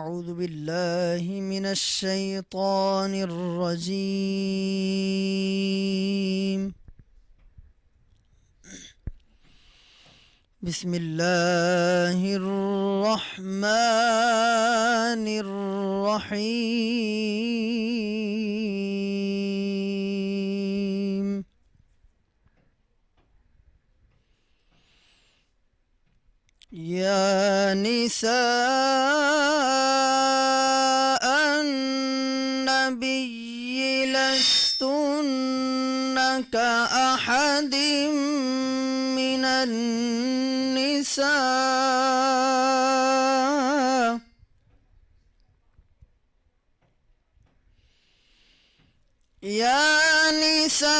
أعوذ بالله من الشيطان الرجيم. بسم الله الرحمن الرحيم. يا نساء النبي لستن كأحد من النساء يا نساء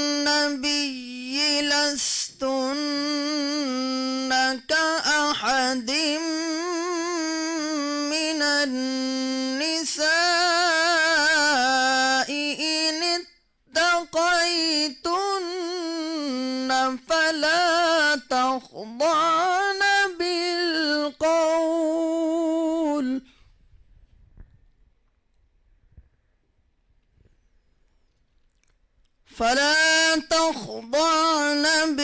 النبي لستن كأحد من النساء إن اتقيتن فلا تخضعن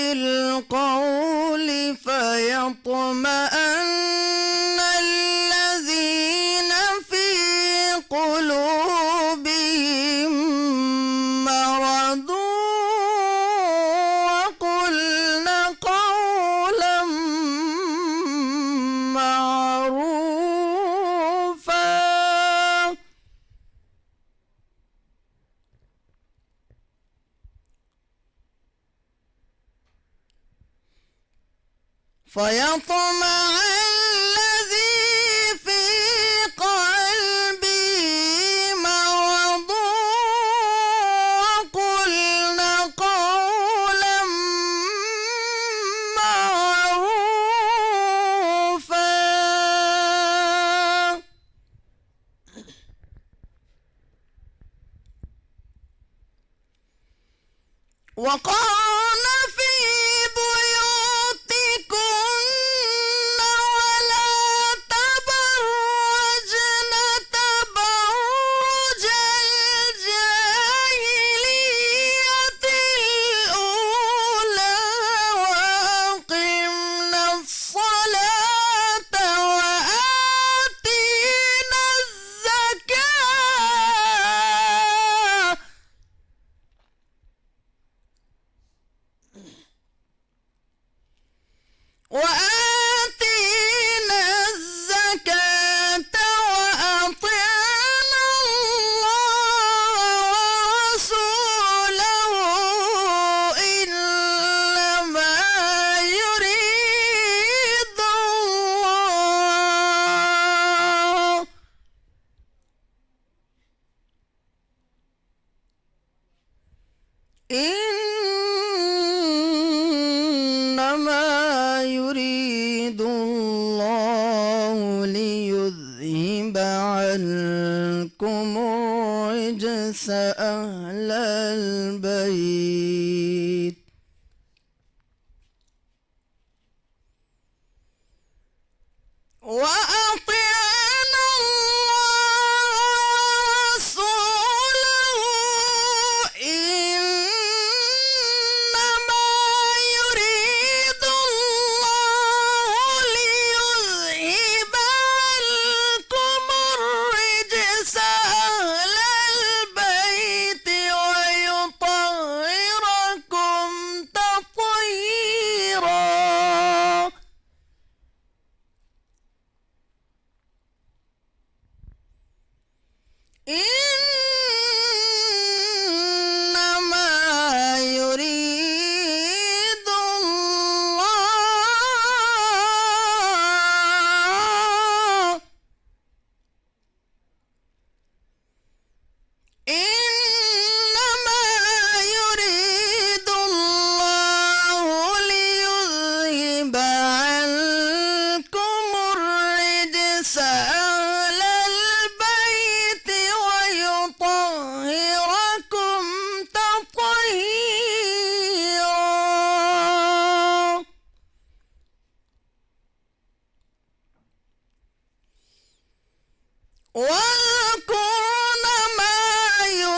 بالقول فيطمئن الذين في قلوبهم مرض وقلن قولا معروفا. فيطمع الذي في قلبه مرض وقلن قولا معروفا. وقرن في بيوتكن ولا تبرجن تبرج الجاهلية الأولى وأقمن الصلاة وآتينا الزكاة وأطعنا الله ورسوله إنما يريد الله ليذهب عنكم الرجس أهل البيت وأطعنا الله ورسوله إنما يريد الله ليذهب عنكم الرجس أهل البيت ويطهركم تطهيرا.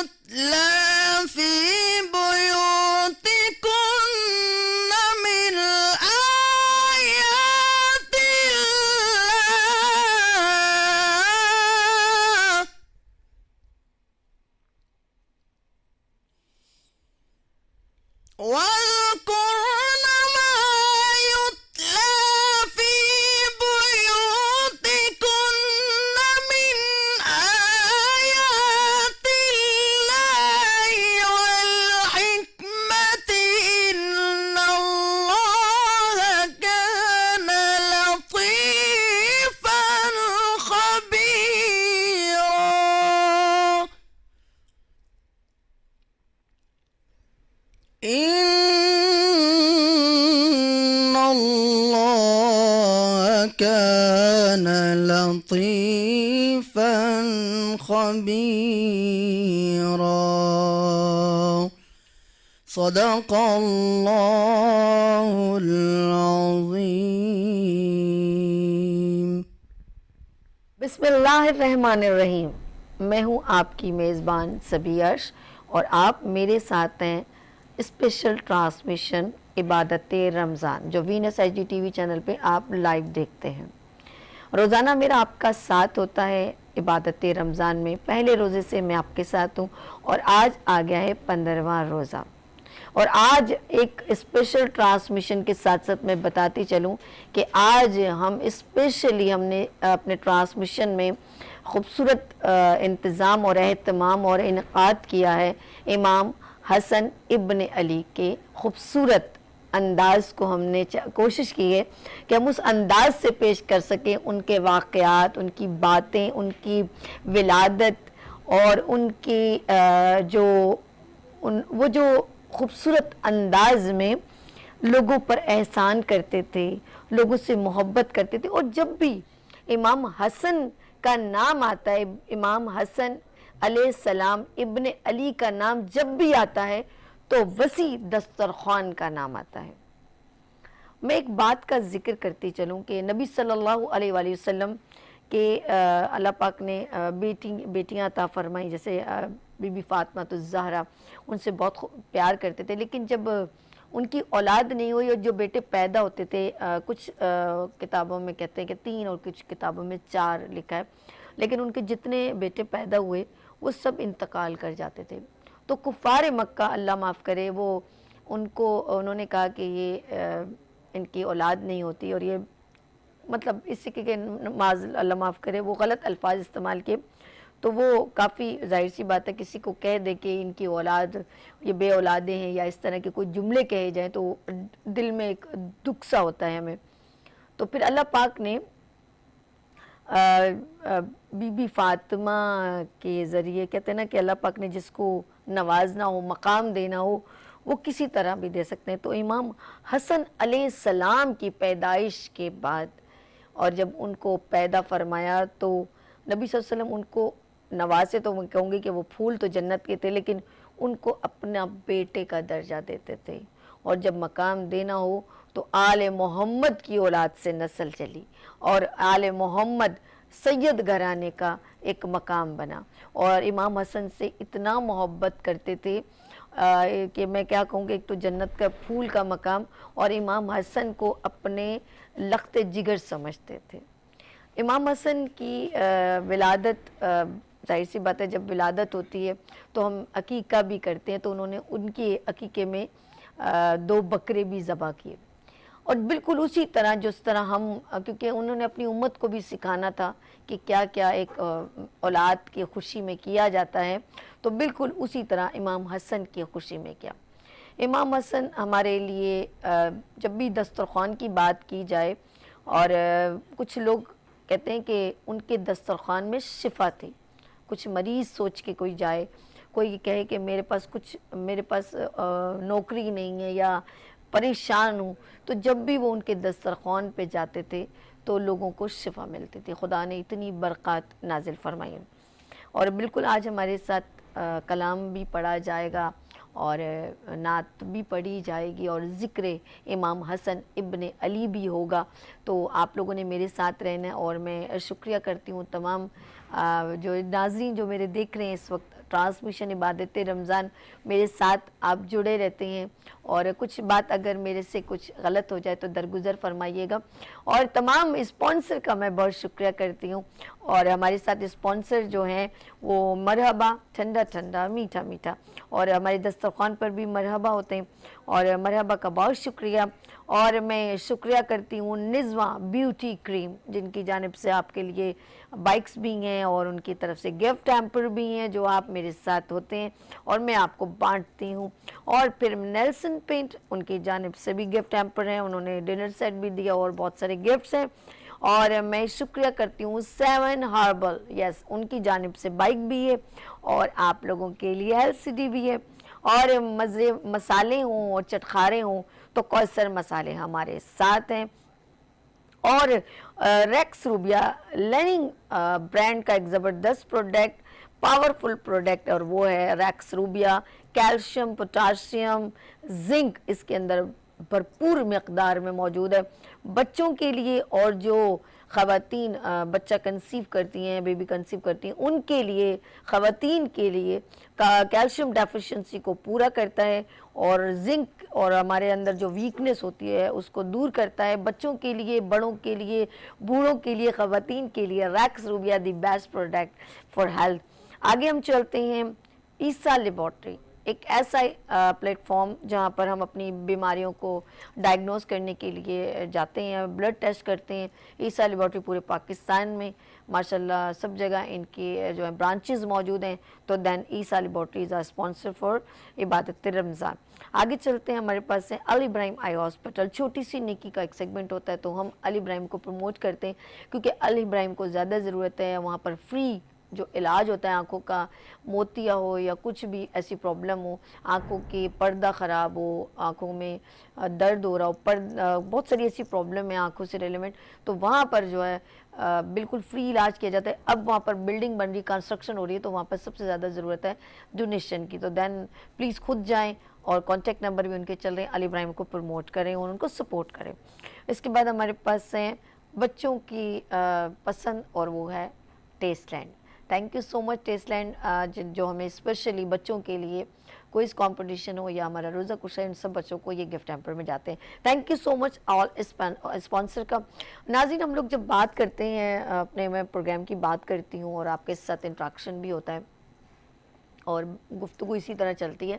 يتلى في بيوتكن من آيات الله واذكرن ما يتلى في بيوتكن من آيات الله والحكمة إن الله كان لطيفا خبيرا إن الله كان لطيفا خبيرا صدق الله العظيم بسم اللہ الرحمن الرحیم. میں ہوں آپ کی میزبان سبی عرش اور آپ میرے ساتھ ہیں اسپیشل ٹرانسمیشن عبادت رمضان جو Venus H D T V channel پہ آپ لائیو دیکھتے ہیں. روزانہ میرا آپ کا ساتھ ہوتا ہے عبادت رمضان میں. پہلے روزے سے میں آپ کے ساتھ ہوں اور آج آ گیا ہے 15واں روزہ. اور آج ایک اسپیشل ٹرانسمیشن کے ساتھ ساتھ میں بتاتی چلوں کہ آج ہم اسپیشلی ہم نے اپنے ٹرانسمیشن میں خوبصورت انتظام اور اہتمام اور انعقاد کیا ہے امام حسن ابن علی کے خوبصورت انداز کو. ہم نے کوشش کی ہے کہ ہم اس انداز سے پیش کر سکیں ان کے واقعات, ان کی باتیں, ان کی ولادت اور ان کی وہ جو خوبصورت انداز میں لوگوں پر احسان کرتے تھے, لوگوں سے محبت کرتے تھے. اور جب بھی امام حسن کا نام آتا ہے, امام حسن علیہ السلام ابن علی کا نام جب بھی آتا ہے تو وسیع دسترخوان کا نام آتا ہے. میں ایک بات کا ذکر کرتی چلوں کہ نبی صلی اللہ علیہ وآلہ وسلم کہ اللہ پاک نے بیٹیاں عطا فرمائیں, جیسے بی بی فاطمہ الزہرا, ان سے بہت پیار کرتے تھے. لیکن جب ان کی اولاد نہیں ہوئی اور جو بیٹے پیدا ہوتے تھے, کچھ کتابوں میں کہتے ہیں کہ 3 اور کچھ کتابوں میں 4 لکھا ہے, لیکن ان کے جتنے بیٹے پیدا ہوئے وہ سب انتقال کر جاتے تھے. تو کفار مکہ اللہ معاف کرے وہ انہوں نے کہا کہ یہ ان کی اولاد نہیں ہوتی, اور یہ مطلب اس سے کہ اللہ معاف کرے وہ غلط الفاظ استعمال کیے. تو وہ کافی ظاہر سی بات ہے کسی کو کہہ دے کہ ان کی اولاد یہ بے اولادیں ہیں یا اس طرح کے کوئی جملے کہے جائیں تو دل میں ایک دکھ سا ہوتا ہے ہمیں. تو پھر اللہ پاک نے بی بی فاطمہ کے ذریعے کہتے ہیں نا کہ اللہ پاک نے جس کو نوازنا ہو, مقام دینا ہو, وہ کسی طرح بھی دے سکتے ہیں. تو امام حسن علیہ السلام کی پیدائش کے بعد اور جب ان کو پیدا فرمایا تو نبی صلی اللہ علیہ وسلم ان کو نوازے, تو میں کہوں گی کہ وہ پھول تو جنت کے تھے, لیکن ان کو اپنا بیٹے کا درجہ دیتے تھے. اور جب مقام دینا ہو تو آل محمد کی اولاد سے نسل چلی اور آل محمد سید گھرانے کا ایک مقام بنا. اور امام حسن سے اتنا محبت کرتے تھے کہ میں کیا کہوں گی, ایک تو جنت کا پھول کا مقام, اور امام حسن کو اپنے لخت جگر سمجھتے تھے. امام حسن کی ولادت ظاہر سی بات ہے جب ولادت ہوتی ہے تو ہم عقیقہ بھی کرتے ہیں, تو انہوں نے ان کے عقیقے میں 2 بکرے بھی ذبح کیے. اور بالکل اسی طرح جس طرح ہم, کیونکہ انہوں نے اپنی امت کو بھی سکھانا تھا کہ کیا کیا ایک اولاد کی خوشی میں کیا جاتا ہے, تو بالکل اسی طرح امام حسن کی خوشی میں کیا. امام حسن ہمارے لیے جب بھی دسترخوان کی بات کی جائے, اور کچھ لوگ کہتے ہیں کہ ان کے دسترخوان میں شفا تھی. کچھ مریض سوچ کے کوئی جائے, کوئی کہے کہ میرے پاس نوکری نہیں ہے یا پریشان ہوں, تو جب بھی وہ ان کے دسترخوان پہ جاتے تھے تو لوگوں کو شفا ملتی تھی. خدا نے اتنی برکات نازل فرمائی. اور بالکل آج ہمارے ساتھ کلام بھی پڑھا جائے گا اور نعت بھی پڑھی جائے گی اور ذکر امام حسن ابن علی بھی ہوگا. تو آپ لوگوں نے میرے ساتھ رہنا ہے, اور میں شکریہ کرتی ہوں تمام جو ناظرین جو میرے دیکھ رہے ہیں اس وقت ٹرانسمیشن عبادت رمضان میرے ساتھ آپ جڑے رہتے ہیں، اور کچھ بات اگر میرے سے کچھ غلط ہو جائے تو درگزر فرمائیے گا، اور تمام اسپانسر کا میں بہت شکریہ کرتی ہوں، اور ہمارے ساتھ اسپانسر جو ہیں وہ مرحبا ٹھنڈا ٹھنڈا میٹھا میٹھا، اور ہمارے دسترخوان پر بھی مرحبا ہوتے ہیں، اور مرحبا کا بہت شکریہ، اور میں شکریہ کرتی ہوں نزواں بیوٹی کریم جن کی جانب سے آپ کے لیے بائکس بھی ہیں اور ان کی طرف سے گفٹ ہیمپر بھی ہیں جو آپ میرے ساتھ ہوتے ہیں اور میں آپ کو بانٹتی ہوں، اور پھر نیلسن پینٹ ان کی جانب سے بھی گفٹ ہیمپر ہیں، انہوں نے ڈنر سیٹ بھی دیا اور بہت سارے گفٹس ہیں، اور میں شکریہ کرتی ہوں 7 ہاربل، یس ان کی جانب سے بائک بھی ہے اور آپ لوگوں کے لیے LCD بھی ہے، اور مزے مسالے ہوں اور چٹخارے ہوں تو کوثر مسالے ہمارے ساتھ ہیں، اور ریکس روبیا لیننگ برانڈ کا ایک زبردست پروڈکٹ پاورفل پروڈکٹ، اور وہ ہے ریکس روبیا، کیلشیم پوٹاشیم زنک اس کے اندر بھرپور مقدار میں موجود ہے بچوں کے لیے، اور جو خواتین بچہ کنسیو کرتی ہیں، بیبی کنسیو کرتی ہیں، ان کے لیے خواتین کے لیے کیلشیم ڈیفیشنسی کو پورا کرتا ہے، اور زنک اور ہمارے اندر جو ویکنس ہوتی ہے اس کو دور کرتا ہے، بچوں کے لیے، بڑوں کے لیے، بوڑھوں کے لیے، خواتین کے لیے ریکس روبیا the best product for health. آگے ہم چلتے ہیں عیسیٰ لیبارٹری، ایک ایسا پلیٹ فارم جہاں پر ہم اپنی بیماریوں کو ڈائگنوز کرنے کے لیے جاتے ہیں، بلڈ ٹیسٹ کرتے ہیں۔ عیسیٰ لیبارٹری پورے پاکستان میں ماشاءاللہ سب جگہ ان کی جو ہے برانچز موجود ہیں، تو دین عیسیٰ لیبارٹری از اسپانسر فار عبادت رمضان۔ آگے چلتے ہیں، ہمارے پاس ہے علی ابراہیم آئی ہاسپٹل، چھوٹی سی نیکی کا ایک سیگمنٹ ہوتا ہے تو ہم علی ابراہیم کو پروموٹ کرتے ہیں کیونکہ علی ابراہیم کو زیادہ ضرورت ہے، وہاں پر فری جو علاج ہوتا ہے آنکھوں کا، موتیا ہو یا کچھ بھی ایسی پرابلم ہو، آنکھوں کی پردہ خراب ہو، آنکھوں میں درد ہو رہا ہو، بہت ساری ایسی پرابلم ہے آنکھوں سے ریلیونٹ، تو وہاں پر جو ہے بالکل فری علاج کیا جاتا ہے۔ اب وہاں پر بلڈنگ بن رہی، کنسٹرکشن ہو رہی ہے، تو وہاں پر سب سے زیادہ ضرورت ہے ڈونیشن کی، تو دین پلیز خود جائیں، اور کانٹیکٹ نمبر بھی ان کے چل رہے ہیں، علی ابراہیم کو پروموٹ کریں اور ان کو سپورٹ کریں۔ اس کے بعد ہمارے پاس ہیں بچوں کی پسند، اور وہ ہے Tasteland. Thank you so much Tasteland جو ہمیں اسپیشلی بچوں کے لیے کوئز کمپٹیشن ہو یا ہمارا روزہ کچھ ہے، ان سب بچوں کو یہ گفٹ ہیمپر میں جاتے ہیں۔ Thank you so much all sponsor کا۔ ناظرین، ہم لوگ جب بات کرتے ہیں اپنے، میں پروگرام کی بات کرتی ہوں اور آپ کے ساتھ انٹریکشن بھی ہوتا ہے اور گفتگو اسی طرح چلتی ہے،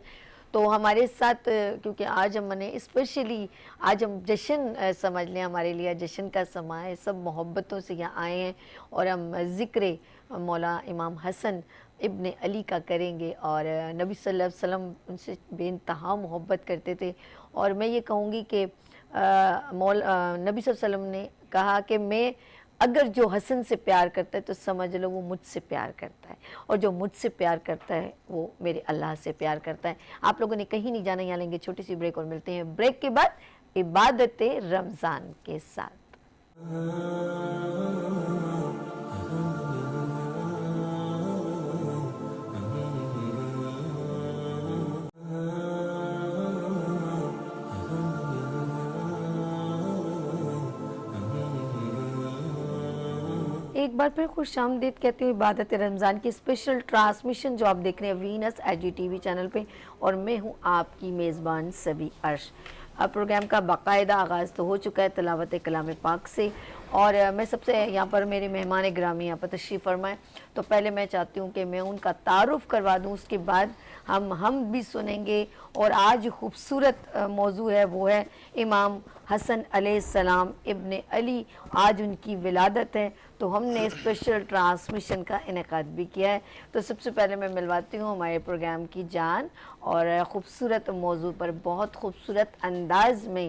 تو ہمارے ساتھ کیونکہ آج ہم نے اسپیشلی آج ہم جشن سمجھ لیں، ہمارے لیے جشن کا سما ہے، سب محبتوں سے یہاں آئے ہیں اور ہم ذکر مولا امام حسن ابن علی کا کریں گے، اور نبی صلی اللہ علیہ وسلم ان سے بے انتہا محبت کرتے تھے، اور میں یہ کہوں گی کہ نبی صلی اللہ علیہ وسلم نے کہا کہ میں اگر جو حسن سے پیار کرتا ہے تو سمجھ لو وہ مجھ سے پیار کرتا ہے، اور جو مجھ سے پیار کرتا ہے وہ میرے اللہ سے پیار کرتا ہے۔ آپ لوگوں نے کہیں نہیں جانا، یہاں لیں گے چھوٹی سی بریک اور ملتے ہیں بریک کے بعد عبادت رمضان کے ساتھ۔ ایک بار پھر خوش آمدید کہتی ہوں عبادت رمضان کی اسپیشل ٹرانسمیشن جو آپ دیکھ رہے ہیں وینس IGTV چینل پہ، اور میں ہوں آپ کی میزبان سبی عرش۔ اب پروگرام کا باقاعدہ آغاز تو ہو چکا ہے تلاوت کلام پاک سے، اور میں سب سے یہاں پر میرے مہمان گرامی یہاں پر تشریف فرمائیں، تو پہلے میں چاہتی ہوں کہ میں ان کا تعارف کروا دوں، اس کے بعد ہم بھی سنیں گے، اور آج خوبصورت موضوع ہے، وہ ہے امام حسن علیہ السلام ابن علی، آج ان کی ولادت ہے، تو ہم نے اسپیشل ٹرانسمیشن کا انعقاد بھی کیا ہے۔ تو سب سے پہلے میں ملواتی ہوں ہمارے پروگرام کی جان، اور خوبصورت موضوع پر بہت خوبصورت انداز میں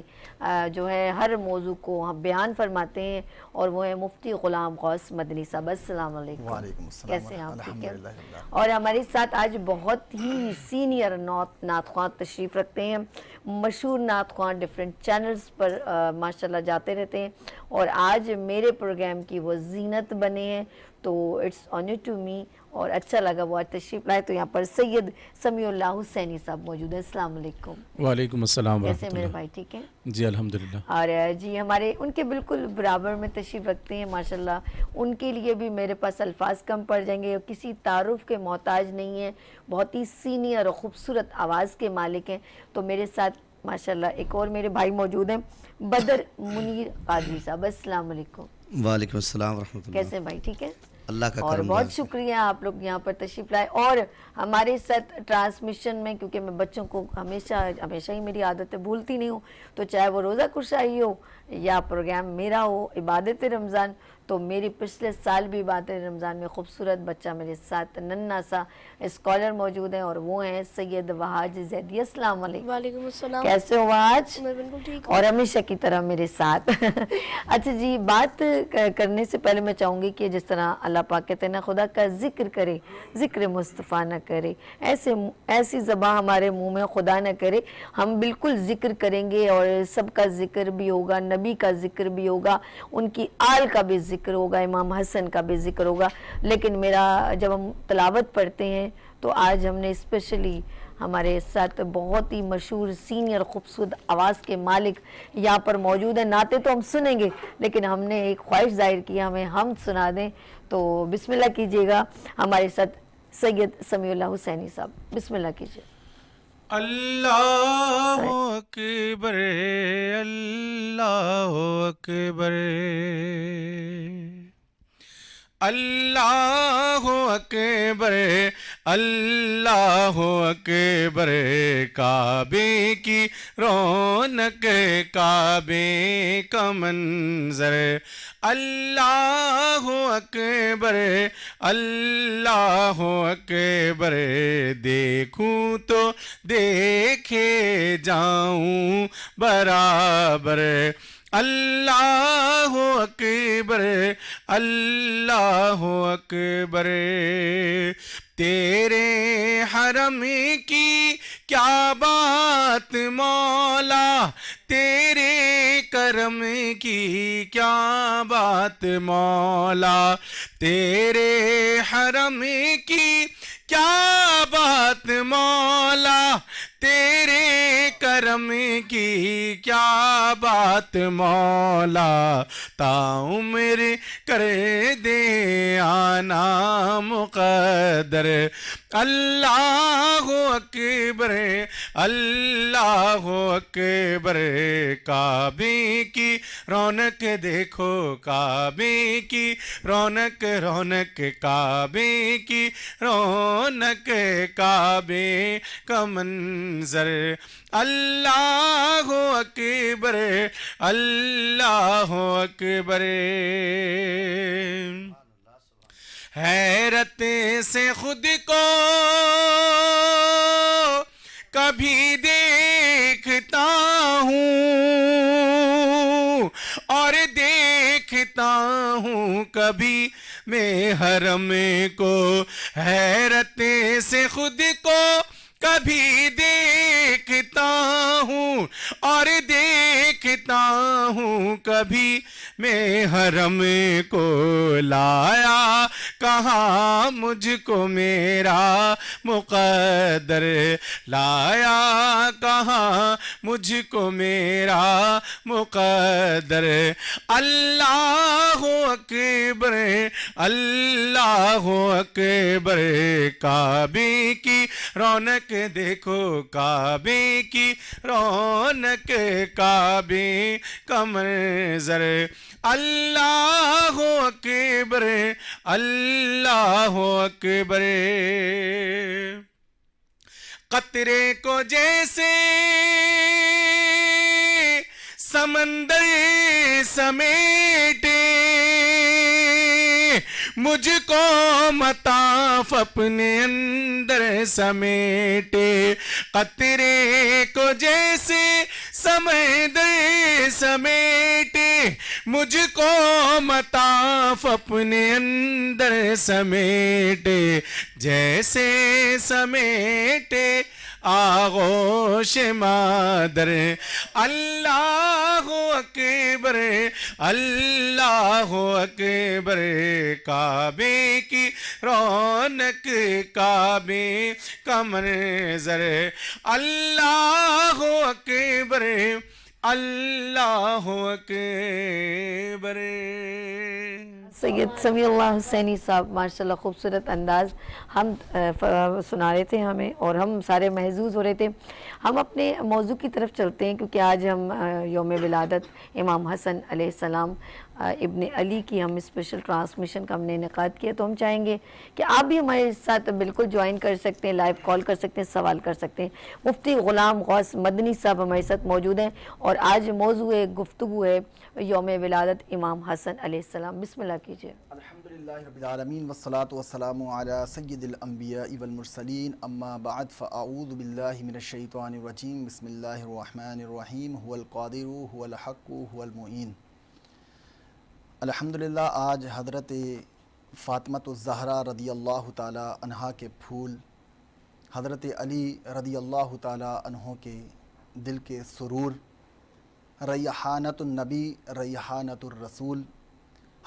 جو ہے ہر موضوع کو ہم بیان فرماتے ہیں، اور وہ ہے مفتی غلام غوث مدنی صاحب۔ السلام علیکم۔ وعلیکم السلام۔ کیسے ہیں آپ؟ ٹھیک ہے؟ الحمدللہ۔ اور ہمارے ساتھ آج بہت ہی سینئر نعت خواں تشریف رکھتے ہیں، مشہور نعت خواں ڈیفرنٹ چینلز پر ماشاءاللہ جاتے رہتے ہیں، اور آج میرے پروگرام کی وہ زینت بنے ہیں، تو اٹس آنر ٹو می اور اچھا لگا وہ آج تشریف لائے. تو یہاں پر سید سمیع اللہ حسینی صاحب موجود ہیں. السلام علیکم. وعلیکم السلام کیسے ورحمۃ میرے اللہ. بھائی؟ ٹھیک ہیں جی الحمدللہ. اور جی ہمارے ان کے بالکل برابر میں تشریف رکھتے ہیں ماشاءاللہ. ان کے لیے بھی میرے پاس الفاظ کم پڑ جائیں گے. کسی تعارف کے محتاج نہیں ہیں. بہت ہی سینئر اور خوبصورت آواز کے مالک ہیں. تو میرے ساتھ ماشاءاللہ ایک اور میرے بھائی موجود ہیں بدر منیر قادری صاحب. السلام علیکم. وعلیکم السلام ورحمۃ اللہ. کیسے بھائی؟ ٹھیک ہے. اللہ کا اور کرم بہت راز. شکریہ آپ لوگ یہاں پر تشریف لائے. اور ہمارے ساتھ ٹرانسمیشن میں کیونکہ میں بچوں کو ہمیشہ ہی میری عادت ہے بھولتی نہیں ہوں, تو چاہے وہ روزہ کشائی ہو یا پروگرام میرا ہو عبادت رمضان, تو میری پچھلے سال بھی عبادت رمضان میں خوبصورت بچہ میرے ساتھ ننھا سا اسکالر موجود ہیں اور وہ ہیں سید وہاج زیدی. السلام علیکم. وعلیکم السلام. کیسے ہو آج؟ میں بالکل ٹھیک ہوں. اور ہمیشہ کی طرح میرے ساتھ. اچھا جی, بات کرنے سے پہلے میں چاہوں گی کہ جس طرح اللہ پاک کہتے ہیں نا, خدا کا ذکر کرے ذکر مصطفیٰ نہ کرے, ایسی زبان ہمارے منہ میں خدا نہ کرے. ہم بالکل ذکر کریں گے اور سب کا ذکر بھی ہوگا, نبی کا ذکر بھی ہوگا, ان کی آل کا بھی ذکر ہوگا, امام حسن کا بھی ذکر ہوگا. لیکن میرا جب ہم تلاوت پڑھتے ہیں تو آج ہم نے اسپیشلی ہمارے ساتھ بہت ہی مشہور سینئر خوبصورت آواز کے مالک یہاں پر موجود ہیں. نعتیں تو ہم سنیں گے لیکن ہم نے ایک خواہش ظاہر کی ہمیں ہم سنا دیں. تو بسم اللہ کیجئے گا ہمارے ساتھ سید سمیع اللہ حسینی صاحب. بسم اللہ کیجئے. اللہ اکبر اللہ اکبر اللہ اکبر اللہ اکبر. کعبے کی رونق کعبے کا منظر. اللہ اکبر اللہ اکبر. دیکھوں تو دیکھے جاؤں برابر. اللہ اکبر اللہ اکبر. تیرے حرم کی کیا بات مولا, تیرے کرم کی کیا بات مولا. تیرے حرم کی کیا بات مولا, تیرے کرم کی کیا بات مولا. تا عمر کر دے آنا مقدر. اللہ اکبر اللہ اکبر. کعبے کی رونق دیکھو کعبے کی رونق, رونق کعبے کی رونق کعبے کا منظر. اللہ اکبر اللہ اکبر. حیرت سے خود کو کبھی دیکھتا ہوں اور دیکھتا ہوں کبھی میں حرم کو. حیرت سے خود کو کبھی دیکھتا ہوں اور دیکھتا ہوں کبھی میں حرم کو. لایا کہاں مجھ کو میرا مقدر, لایا کہاں مجھ کو میرا مقدر. اللہ اکبر اللہ اکبر. کعبے کی رونق دیکھو کعبے کی رونق کعبے کا منظر. اللہ اکبر اللہ اکبر. قطرے کو جیسے سمندر سمیٹے, مجھ کو مطاف اپنے اندر سمیٹے. قطرے کو جیسے سمندر سمیٹے, مجھ کو مطاف اپنے اندر سمیٹے. جیسے سمیٹے آغوش مادر اللہ اکبر اللہ اکبر کعبے کی رونق کعبے کا منظر اللہ اکبر اللہ اکبر سید سمیع اللہ حسینی صاحب ماشاءاللہ خوبصورت انداز ہم سنا رہے تھے ہمیں اور ہم سارے محظوظ ہو رہے تھے. ہم اپنے موضوع کی طرف چلتے ہیں کیونکہ آج ہم یوم ولادت امام حسن علیہ السلام ابن علی کی ہم اسپیشل ٹرانسمیشن کا ہم نے انعقاد کیا. تو ہم چاہیں گے کہ آپ بھی ہمارے ساتھ بالکل جوائن کر سکتے ہیں, لائیو کال کر سکتے ہیں, سوال کر سکتے ہیں. مفتی غلام غوث مدنی صاحب ہمارے ساتھ موجود ہیں اور آج موضوع گفتگو ہے یوم ولادت امام حسن علیہ السلام. بسم اللہ کیجئے. الحمدللہ رب العالمین والصلاة والسلام علی سید الانبیاء والمرسلین اما بعد فاعوذ باللہ من الشیطان الرجیم بسم اللہ الرحمن الرحیم هو القادر هو الحق هو المعین. الحمدللہ آج حضرت فاطمۃ الزہرا رضی اللہ تعالی عنہا کے پھول حضرت علی رضی اللہ تعالی عنہ کے دل کے سرور ریحانۃ النبی ریحانۃ الرسول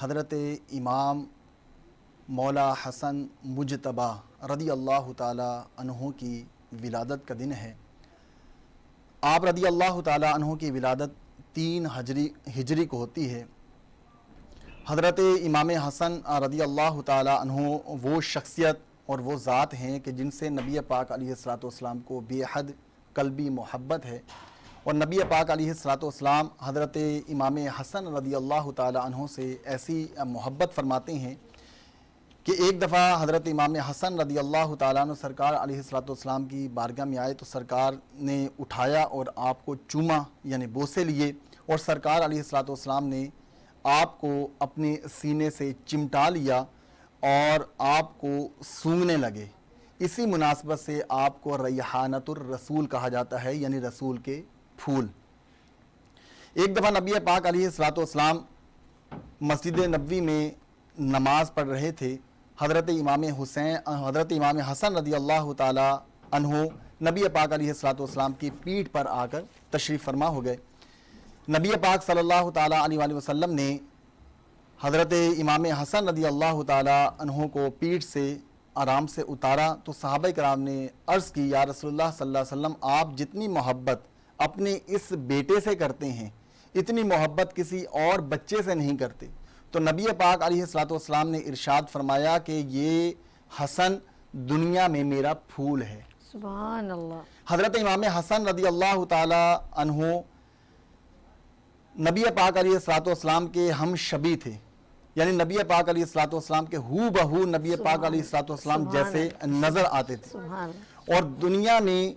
حضرت امام مولا حسن مجتبی رضی اللہ تعالی عنہ کی ولادت کا دن ہے. آپ رضی اللہ تعالی عنہ کی ولادت 3 ہجری کو ہوتی ہے. حضرت امام حسن رضی اللہ تعالی عنہ وہ شخصیت اور وہ ذات ہیں کہ جن سے نبی پاک علیہ الصلوۃ والسلام کو بے حد قلبی محبت ہے, اور نبی پاک علیہ الصلوۃ والسلام حضرت امام حسن رضی اللہ تعالی عنہ سے ایسی محبت فرماتے ہیں کہ ایک دفعہ حضرت امام حسن رضی اللہ تعالیٰ عنہ سرکار علیہ الصلوۃ والسلام کی بارگاہ میں آئے تو سرکار نے اٹھایا اور آپ کو چوما یعنی بوسے لیے, اور سرکار علیہ الصلوۃ والسلام نے آپ کو اپنے سینے سے چمٹا لیا اور آپ کو سونگنے لگے. اسی مناسبت سے آپ کو ریحانۃ الرسول کہا جاتا ہے, یعنی رسول کے پھول. ایک دفعہ نبی پاک علیہ الصلوۃ والسلام مسجد نبوی میں نماز پڑھ رہے تھے. حضرت امام حسن رضی اللہ تعالی عنہ نبی پاک علیہ الصلوۃ والسلام کی پیٹھ پر آ کر تشریف فرما ہو گئے. نبی پاک صلی اللہ تعالی علیہ وآلہ وسلم نے حضرت امام حسن رضی اللہ تعالی عنہ کو پیٹھ سے آرام سے اتارا تو صحابہ کرام نے عرض کی, یا رسول اللہ صلی اللہ علیہ وسلم آپ جتنی محبت اپنے اس بیٹے سے کرتے ہیں اتنی محبت کسی اور بچے سے نہیں کرتے. تو نبی پاک علیہ الصلوۃ والسلام نے ارشاد فرمایا کہ یہ حسن دنیا میں میرا پھول ہے. سبحان اللہ. حضرت امام حسن رضی اللہ تعالی عنہ نبی پاک علیہ الصلوۃ والسلام کے ہم شبی تھے, یعنی نبی پاک علیہ الصلوۃ والسلام کے ہو بہو نبی پاک علیہ الصلوۃ والسلام جیسے نظر آتے تھے. اور دنیا میں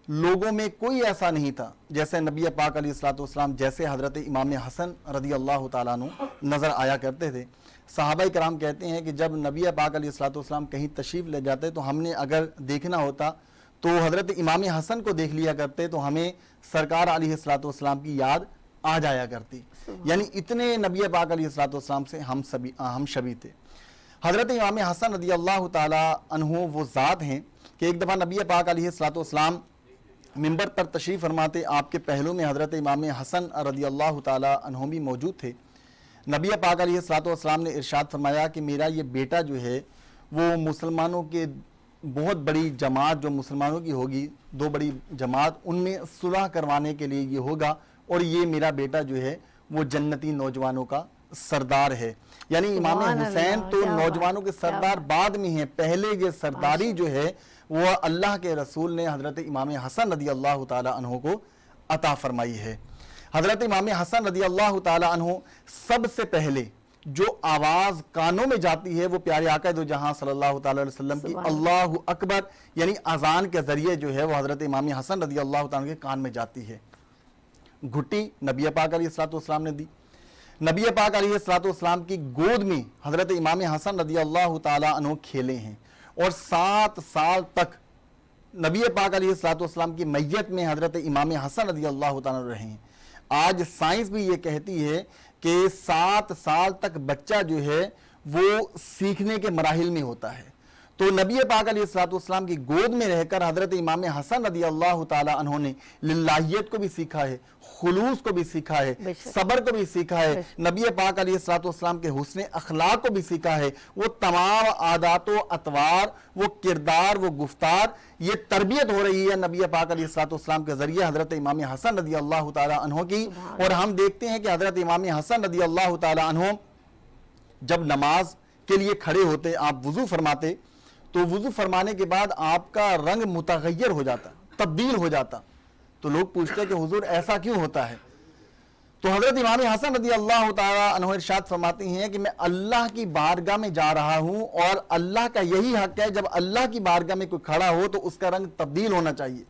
لوگوں میں کوئی ایسا نہیں تھا جیسے نبی پاک علیہ الصلوۃ والسلام جیسے حضرت امام حسن رضی اللہ تعالیٰ عنہ نظر آیا کرتے تھے. صحابہ کرام کہتے ہیں کہ جب نبی پاک علیہ الصلوۃ والسلام کہیں تشریف لے جاتے تو ہم نے اگر دیکھنا ہوتا تو حضرت امام حسن کو دیکھ لیا کرتے تو ہمیں سرکار علیہ الصلوۃ والسلام کی یاد آ جایا کرتی. یعنی اتنے نبی پاک علیہ الصلوۃ والسلام سے ہم شبی تھے. حضرت امام حسن رضی اللہ تعالی عنہ وہ ذات ہیں کہ ایک دفعہ نبی پاک علیہ الصلوۃ والسلام منبر پر تشریف فرماتے, آپ کے پہلو میں حضرت امام حسن رضی اللہ تعالی عنہ بھی موجود تھے. نبی پاک علیہ الصلوۃ والسلام نے ارشاد فرمایا کہ میرا یہ بیٹا جو ہے وہ مسلمانوں کے بہت بڑی جماعت جو مسلمانوں کی ہوگی, 2 بڑی جماعت, ان میں صلح کروانے کے لیے یہ ہوگا, اور یہ میرا بیٹا جو ہے وہ جنتی نوجوانوں کا سردار ہے. یعنی امام حسین تو نوجوانوں کے سردار بعد میں ہیں, پہلے یہ سرداری جو ہے وہ اللہ کے رسول نے حضرت امام حسن رضی اللہ تعالی عنہ کو عطا فرمائی ہے. حضرت امام حسن رضی اللہ تعالی عنہ سب سے پہلے جو آواز کانوں میں جاتی ہے وہ پیارے آقا دو جہاں صلی اللہ تعالی علیہ وسلم کی اللہ اکبر یعنی اذان کے ذریعے جو ہے وہ حضرت امام حسن رضی اللہ تعالی عنہ کے کان میں جاتی ہے. گھٹی نبی پاک علیہ الصلوۃ والسلام نے دی. نبی پاک علیہ الصلوۃ والسلام کی گود میں حضرت امام حسن رضی اللہ تعالی عنہ کھیلے ہیں, اور 7 سال تک نبی پاک علیہ الصلوۃ والسلام کی میت میں حضرت امام حسن رضی اللہ تعالی عنہ رہے ہیں. آج سائنس بھی یہ کہتی ہے کہ 7 سال تک بچہ جو ہے وہ سیکھنے کے مراحل میں ہوتا ہے. تو نبی پاک علیہ الصلوۃ والسلام کی گود میں رہ کر حضرت امام حسن رضی اللہ تعالی عنہ نے للہیت کو بھی سیکھا ہے، خلوص کو بھی سیکھا ہے، صبر کو بھی سیکھا ہے، نبی پاک علیہ الصلوۃ والسلام کے حسن اخلاق کو بھی سیکھا ہے۔ وہ تمام عادات و اطوار، وہ کردار، وہ گفتار، یہ تربیت ہو رہی ہے نبی پاک علیہ الصلوۃ والسلام کے ذریعے حضرت امام حسن رضی اللہ تعالی عنہ کی۔ اور ہم دیکھتے ہیں کہ حضرت امام حسن رضی اللہ تعالی عنہ جب نماز کے لیے کھڑے ہوتے، آپ وضو فرماتے، تو وضو فرمانے کے بعد آپ کا رنگ متغیر ہو جاتا، تبدیل ہو جاتا۔ تو لوگ پوچھتے کہ حضور ایسا کیوں ہوتا ہے؟ تو حضرت امام حسن رضی اللہ تعالی عنہ ارشاد فرماتے ہیں کہ میں اللہ کی بارگاہ میں جا رہا ہوں، اور اللہ کا یہی حق ہے جب اللہ کی بارگاہ میں کوئی کھڑا ہو تو اس کا رنگ تبدیل ہونا چاہیے۔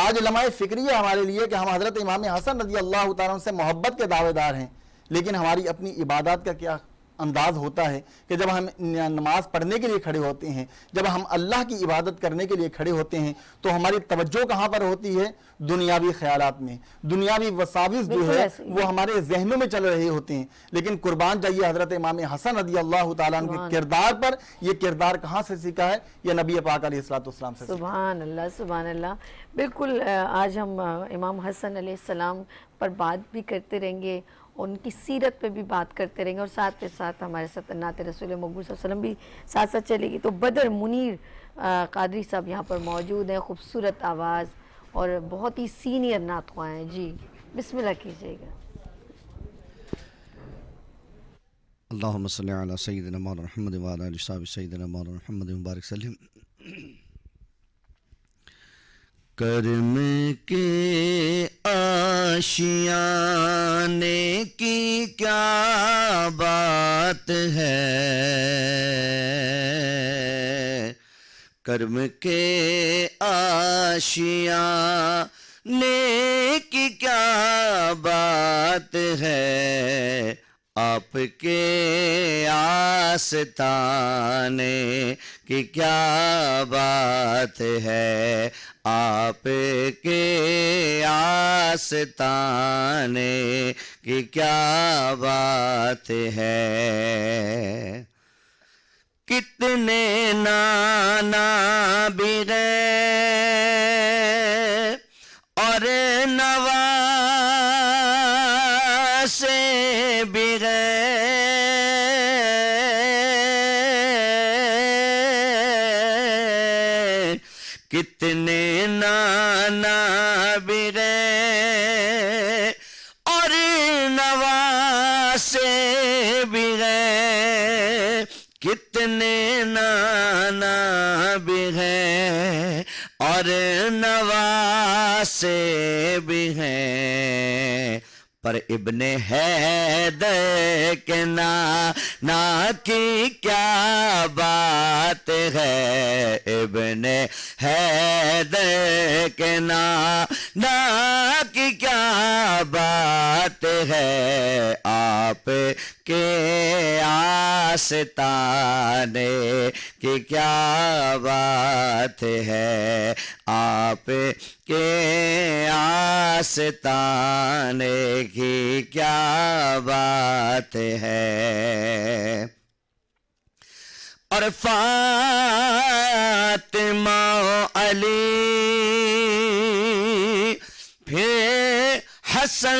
آج لمحہ فکری ہے ہمارے لیے کہ ہم حضرت امام حسن رضی اللہ تعالیٰ عنہ سے محبت کے دعوے دار ہیں، لیکن ہماری اپنی عبادات کا کیا انداز ہوتا ہے کہ جب ہم نماز پڑھنے کے لیے کھڑے ہوتے ہیں، جب ہم اللہ کی عبادت کرنے کے لیے کھڑے ہوتے ہیں، تو ہماری توجہ کہاں پر ہوتی ہے؟ دنیاوی خیالات میں، دنیاوی وساوس جو ہے وہ ہمارے ذہنوں میں چل رہے ہوتے ہیں۔ لیکن قربان جائیے حضرت امام حسن رضی اللہ تعالیٰ عنہ کے کردار پر، یہ کردار کہاں سے سیکھا ہے؟ یہ نبی پاک علیہ الصلوۃ والسلام سے۔ سبحان اللہ، سبحان اللہ۔ بالکل آج ہم امام حسن علیہ السلام پر بات بھی کرتے رہیں گے، ان کی سیرت پہ بھی بات کرتے رہیں گے، اور ساتھ کے ساتھ ہمارے ساتھ نعت رسول مقبول صلی اللہ علیہ وسلم بھی ساتھ ساتھ چلے گی۔ تو بدر منیر قادری صاحب یہاں پر موجود ہیں، خوبصورت آواز اور بہت ہی سینئر نعت خواں ہیں۔ جی بسم اللہ کیجیے گا۔ اللہم صلی علی سیدنا مولانا محمد وعلی آلہ وصحبہ سیدنا مولانا محمد مبارک سلم۔ کرم کے آشیانے کی کیا بات ہے، کرم کے آشیانے کی کیا بات ہے، آپ کے آستانے کی کیا بات ہے، آپ کے آستانے کی کیا بات ہے، کتنے نانا بغیر اور نواسے بغیر، کتنے نانا بغیر اور نواسے بغیر، کتنے نانا بغیر اور نواسے بغیر، پر ابن حیدر کے نانا کی کیا بات ہے، ابن حیدر کے نانا کی کیا بات ہے، آپ کے آستانے کی کیا بات ہے، آپ کے آستانے کی کیا بات ہے۔ اور فاطمہ علی پھر حسن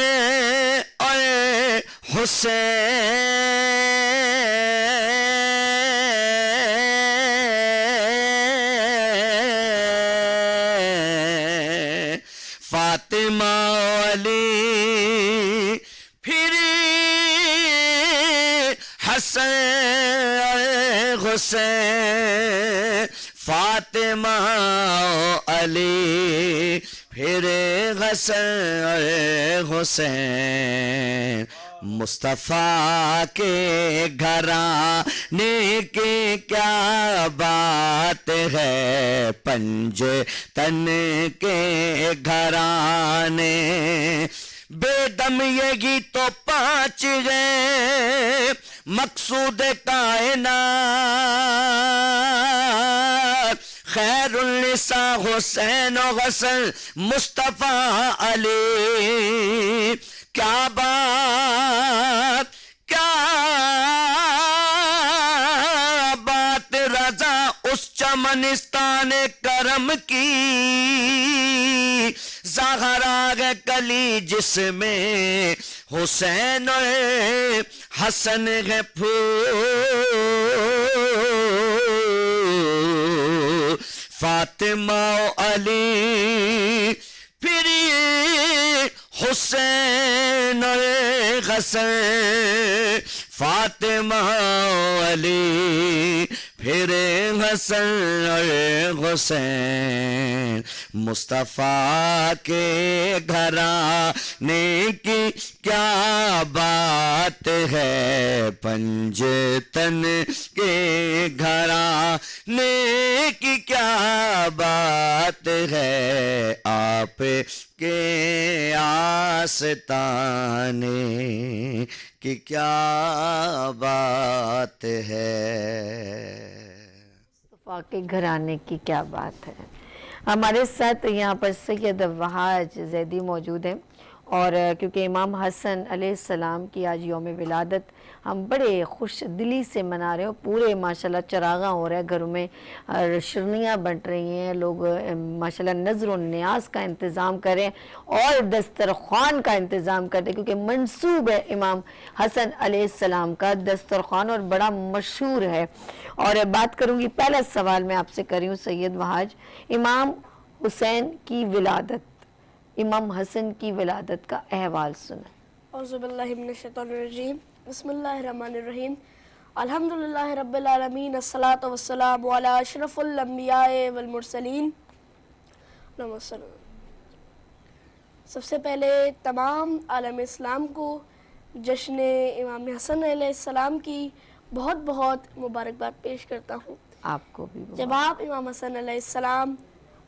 اور حسین، فاطمہ علی پھر حسن حسین، فاطمہ علی پھر حسن حسین، مصطفیٰ کے گھرانے کی کیا بات ہے، پنج تن کے گھرانے، بے دم یہی تو پانچ گئے مقصود کائنات، خیر النساء حسین و حسن مصطفیٰ علی، کیا بات کیا بات رضا اس دامنستان کرم کی زہرا ہے کلی جس میں حسین اور حسن ہے پھول فاطمہ و علی پھر حسین اور حسن فاطمہ و علی پھر حسن اور حسین مصطفیٰ کے گھرانے کی کیا بات ہے پنجتن کے گھرانے کی کیا بات ہے آپ کے آستانے کی کیا بات ہے مصطفیٰ کے گھرانے کی کیا بات ہے. ہمارے ساتھ یہاں پر سید وحاج زیدی موجود ہیں اور کیونکہ امام حسن علیہ السلام کی آج یوم ولادت ہم بڑے خوش دلی سے منا رہے ہیں. پورے ماشاءاللہ چراغاں ہو رہا ہے گھروں میں شرنیاں بنٹ رہی ہیں. لوگ ماشاءاللہ نظر و نیاز کا انتظام کریں اور دسترخوان کا انتظام کرتے ہیں کیونکہ منسوب ہے امام حسن علیہ السلام کا دسترخوان اور بڑا مشہور ہے. اور بات کروں گی پہلا سوال میں آپ سے کری ہوں سید وحاج. امام حسین کی ولادت امام حسن کی ولادت کا احوال سنیں. اعوذ باللہ من الشیطان الرجیم بسم اللہ الرحمن الرحیم الحمدللہ رب العالمین الصلاۃ والسلام علی اشرف الانبیاء والمرسلین. سب سے پہلے تمام عالم اسلام کو جشن امام حسن علیہ السلام کی بہت بہت مبارکباد پیش کرتا ہوں. آپ کو بھی جب آپ امام حسن علیہ السلام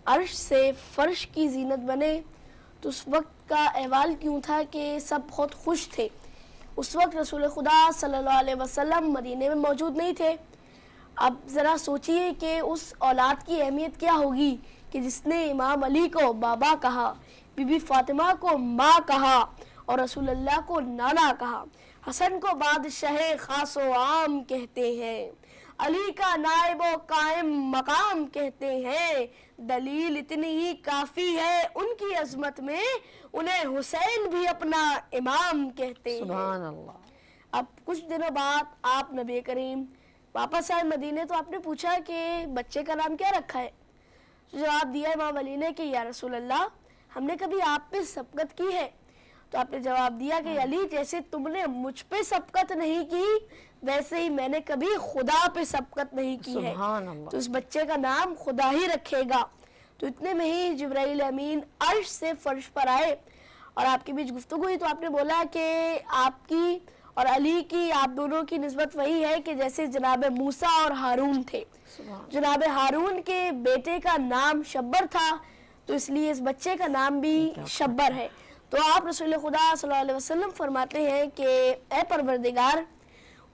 عرش سے فرش کی زینت بنے تو اس وقت کا احوال کیوں تھا کہ سب بہت خوش تھے. اس وقت رسول خدا صلی اللہ علیہ وسلم مدینے میں موجود نہیں تھے. اب ذرا سوچئے کہ اس اولاد کی اہمیت کیا ہوگی کہ جس نے امام علی کو بابا کہا, بی بی فاطمہ کو ماں کہا اور رسول اللہ کو نانا کہا. حسن کو بادشاہ خاص و عام کہتے ہیں, علی کا نائب و قائم مقام کہتے ہیں. دلیل اتنی ہی کافی ہے ان کی عظمت میں, انہیں حسین بھی اپنا امام کہتے ہیں. سبحان اللہ. اب کچھ دنوں بعد آپ نبی کریم واپس آئے مدینے تو آپ نے پوچھا کہ بچے کا نام کیا رکھا ہے. جواب دیا امام علی نے کہ یا رسول اللہ ہم نے کبھی آپ پہ سبقت کی ہے. تو آپ نے جواب دیا کہ علی جیسے تم نے مجھ پہ سبقت نہیں کی ویسے ہی میں نے کبھی خدا پہ سبقت نہیں کی ہے, تو اس بچے کا نام خدا ہی رکھے گا. تو اتنے میں ہی جبرائیل امین عرش سے فرش پر آئے اور آپ کے بیچ گفتگو ہوئی تو آپ نے بولا کہ آپ کی اور علی کی آپ دونوں کی نسبت وہی ہے کہ جیسے جناب موسیٰ اور ہارون تھے. جناب ہارون کے بیٹے کا نام شبر تھا تو اس لیے اس بچے کا نام بھی شبر ہے. تو آپ رسول خدا صلی اللہ علیہ وسلم فرماتے ہیں کہ اے پروردگار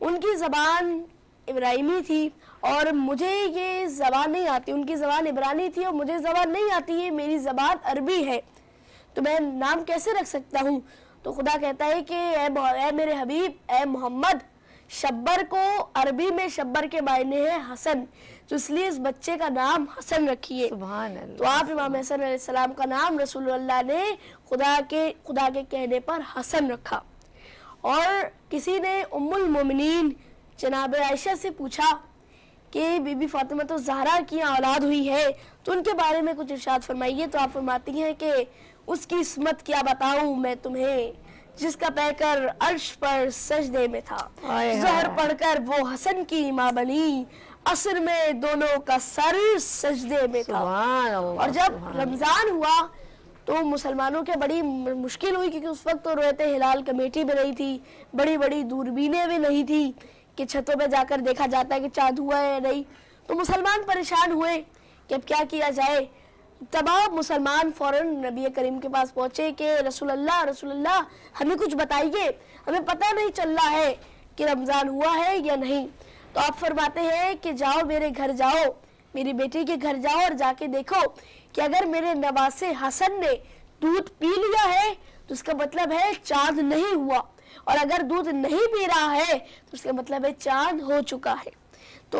ان کی زبان ابراہیمی تھی اور مجھے یہ زبان نہیں آتی, ان کی زبان عبرانی تھی اور مجھے زبان نہیں آتی ہے, میری زبان عربی ہے, تو میں نام کیسے رکھ سکتا ہوں. تو خدا کہتا ہے کہ اے میرے حبیب اے محمد شبر کو عربی میں شبر کے معنی ہے حسن, تو اس لیے اس بچے کا نام حسن رکھیے. سبحان اللہ. تو آپ امام حسن علیہ السلام کا نام رسول اللہ نے خدا کے کہنے پر حسن رکھا. اور کسی نے ام المومنین جناب عائشہ سے پوچھا کہ بی بی فاطمہ تو زہرا کی اولاد ہوئی ہے تو ان کے بارے میں کچھ ارشاد فرمائیے. تو آپ فرماتی ہیں کہ اس کی عصمت کیا بتاؤں میں تمہیں, جس کا پیکر عرش پر سجدے میں تھا, زہر پڑھ کر وہ حسن کی ماں بنی, عصر میں دونوں کا سر سجدے میں تھا. اور جب رمضان ہوا تو مسلمانوں کے بڑی مشکل ہوئی کیونکہ اس وقت تو رویت ہلال کمیٹی بھی نہیں تھی, بڑی بڑی دوربینیں بھی نہیں تھی کہ چھتوں پہ جا کر دیکھا جاتا ہے کہ چاند ہوا ہے یا نہیں. تو مسلمان پریشان ہوئے کہ اب کیا کیا جائے. تمام مسلمان فوراً نبی کریم کے پاس پہنچے کہ رسول اللہ ہمیں کچھ بتائیے, ہمیں پتہ نہیں چل رہا ہے کہ رمضان ہوا ہے یا نہیں. تو آپ فرماتے ہیں کہ جاؤ میرے گھر جاؤ, میری بیٹی کے گھر جاؤ اور جا کے دیکھو کہ اگر میرے نواسے حسن نے دودھ پی لیا ہے تو اس کا مطلب ہے چاند نہیں ہوا, اور اگر دودھ نہیں پی رہا ہے تو اس کا مطلب ہے چاند ہو چکا ہے. تو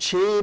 6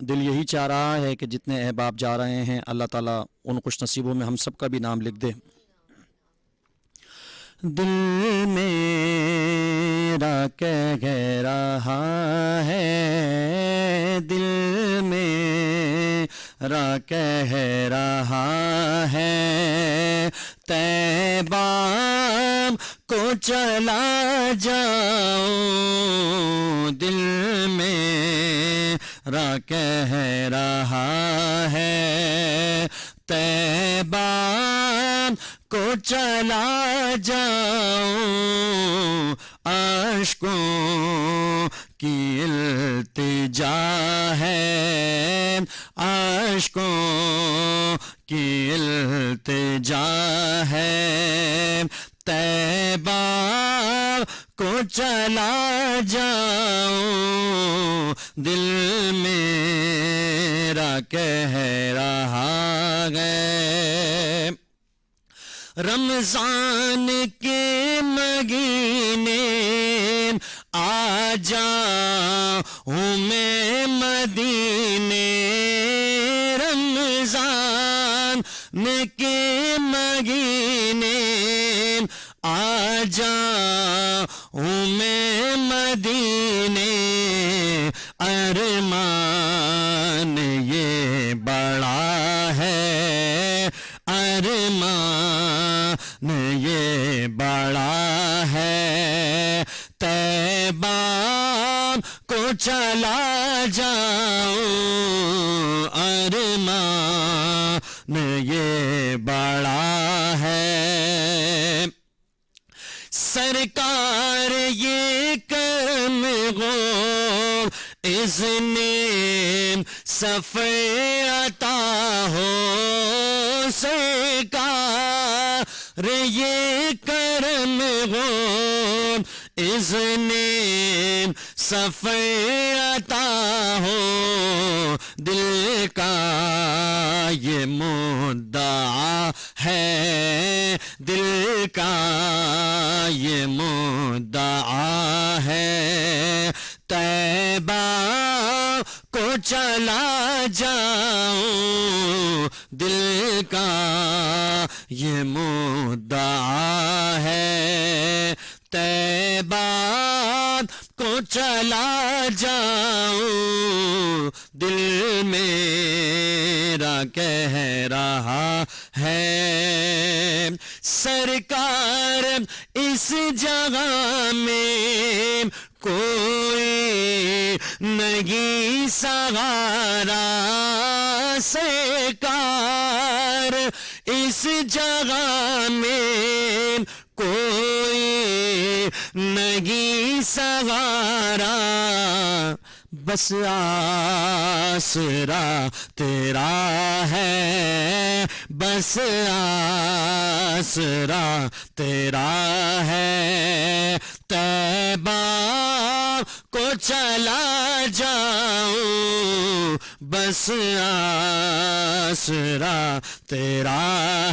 دل یہی چاہ رہا ہے کہ جتنے احباب جا رہے ہیں اللہ تعالیٰ ان خوش نصیبوں میں ہم سب کا بھی نام لکھ دے. دل میرا کہہ رہا ہے، دل میرا کہہ رہا ہے، طیبہ کو چلا جاؤں، دل میرا کہہ رہا ہے، طیبہ کو چلا جاؤں، اشکوں کی التجا ہے، اشکوں کی التجا ہے، طیبہ کو چلا جاؤں، دل میرا کہہ رہا ہے. رمضان کے مہینے آ جاؤں میں مدینے، رمضان کے مہینے آ جاؤں میں مدینے، ارمان یہ بڑا ہے، ارمان یہ بڑا ہے، طیبہ کو چلا جاؤں، ارمان یہ بڑا ہے. سرکار یہ کرم غور اذن سفر عطا ہو، سرکار یہ کرم غور اذن سفر عطا ہو، دل کا یہ مدعا ہے، دل کا یہ مدعا ہے، طیبہ کو چلا جاؤں، دل کا یہ مدعا ہے، طیبہ کو چلا جاؤں، دل میرا کہہ رہا ہے. سرکار اس جگہ میں کوئی نہیں سہارا، سرکار اس جگہ میں کوئی نہیں سہارا، بس آسرا تیرا ہے، بس آسرا تیرا ہے، طیبہ کو چلا جاؤں، بس آسرا تیرا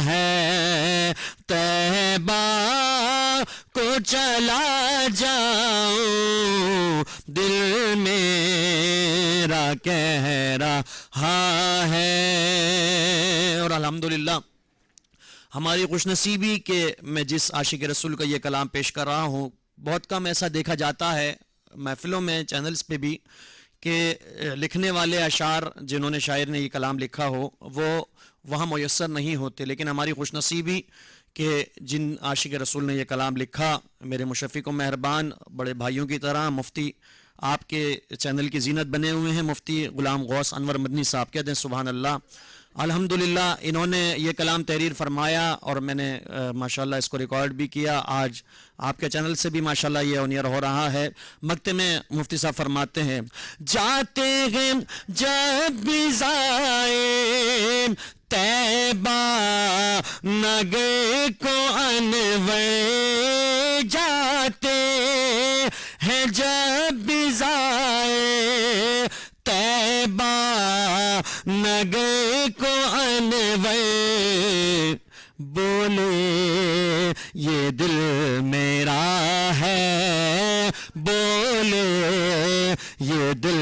ہے، طیبہ کو چلا جاؤں، دل میرا کہہ رہا ہے. اور الحمدللہ ہماری خوش نصیبی کہ میں جس عاشق رسول کا یہ کلام پیش کر رہا ہوں، بہت کم ایسا دیکھا جاتا ہے محفلوں میں، چینلز پہ بھی، کہ لکھنے والے اشعار جنہوں نے شاعر نے یہ کلام لکھا ہو وہ وہاں میسر نہیں ہوتے. لیکن ہماری خوش نصیبی کہ جن عاشق رسول نے یہ کلام لکھا، میرے مشفق و مہربان بڑے بھائیوں کی طرح مفتی آپ کے چینل کی زینت بنے ہوئے ہیں، مفتی غلام غوث انور مدنی صاحب، کہتے ہیں سبحان اللہ. الحمدللہ انہوں نے یہ کلام تحریر فرمایا اور میں نے ماشاءاللہ اس کو ریکارڈ بھی کیا. آج آپ کے چینل سے بھی ماشاءاللہ یہ آن-ایئر ہو رہا ہے. مکتے میں مفتی صاحب فرماتے ہیں، جاتے ہیں جب بھی زائر طیبہ نگر کو انور، جاتے ہیں جب بھی زائر طیبہ نگر کو انور، بولے یہ دل میرا ہے، بولے یہ دل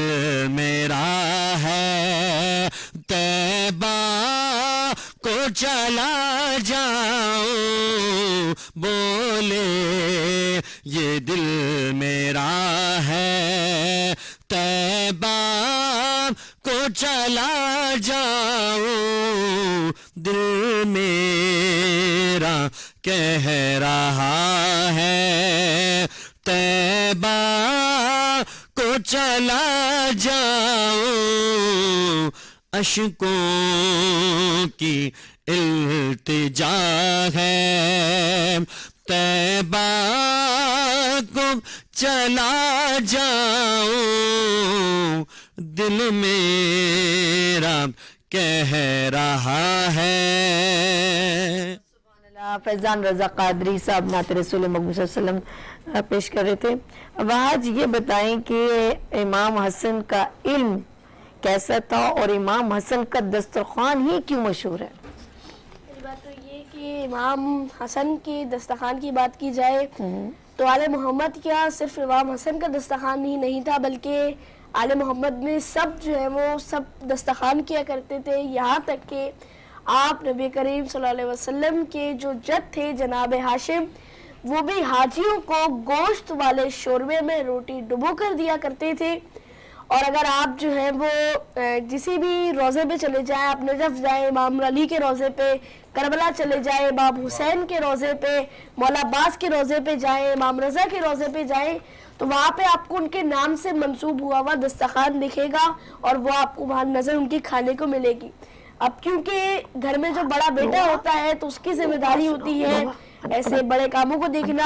میرا ہے، بولے یہ دل میرا ہے طیبہ کو چلا جاؤں، دل میرا کہہ رہا ہے طیبہ کو چلا جاؤں، اشکوں کی التجا ہے طیبہ کو چلا جاؤں، دل میرا کہہ رہا ہے۔ فیضان رضا قادری صاحب نعت رسول مقبول صلی اللہ علیہ وسلم پیش کر رہے تھے۔ اب آج یہ بتائیں کہ امام حسن کا علم کیسا تھا اور امام حسن کا دسترخوان ہی کیوں مشہور ہے؟ پہلی بات تو یہ کہ امام حسن کی دسترخوان کی بات کی جائے تو آل محمد کیا صرف امام حسن کا دسترخوان ہی نہیں تھا، بلکہ آل محمد میں سب جو ہے وہ سب دسترخوان کیا کرتے تھے، یہاں تک کہ آپ نبی کریم صلی اللہ علیہ وسلم کے جو جد تھے جناب ہاشم، وہ بھی حاجیوں کو گوشت والے شوربے میں روٹی ڈبو کر دیا کرتے تھے۔ اور اگر آپ جو ہیں وہ کسی بھی روزے پہ چلے جائیں، آپ نجف جائیں امام علی کے روزے پہ، کربلا چلے جائیں امام حسین کے روزے پہ، مولا عباس کے روزے پہ جائیں، امام رضا کے روزے پہ جائیں، تو وہاں پہ آپ کو ان کے نام سے منسوب ہوا ہوا دسترخوان دکھے گا اور وہ آپ کو وہاں نظر ان کی کھانے کو ملے گی۔ اب کیونکہ گھر میں جو بڑا بیٹا ہوتا ہے تو اس کی ذمہ داری ہوتی ہے ایسے بڑے کاموں کو دیکھنا،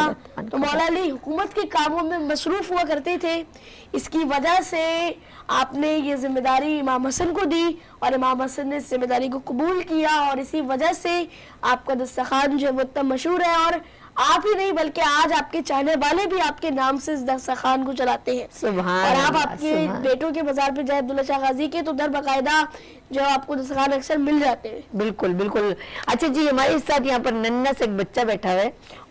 تو مولا علی حکومت کے کاموں میں مصروف ہوا کرتے تھے، اس کی وجہ سے آپ نے یہ ذمہ داری امام حسن کو دی اور امام حسن نے اس ذمہ داری کو قبول کیا، اور اسی وجہ سے آپ کا دسترخوان جو ہے وہ اتنا مشہور ہے، اور آپ ہی نہیں بلکہ آج آپ کے چاہنے والے بھی آپ کے نام سے اس دسترخوان کو چلاتے ہیں۔ سبحان اور آپ اللہ، کے سبحان بیٹوں کے مزار پہ جائے عبداللہ شاہ غازی کے تو در باقاعدہ جو آپ کو دسترخوان اکثر مل جاتے ہیں۔ بالکل بالکل۔ اچھا جی، ہمارے ساتھ یہاں پر ننھا سے ایک بچہ بیٹھا ہے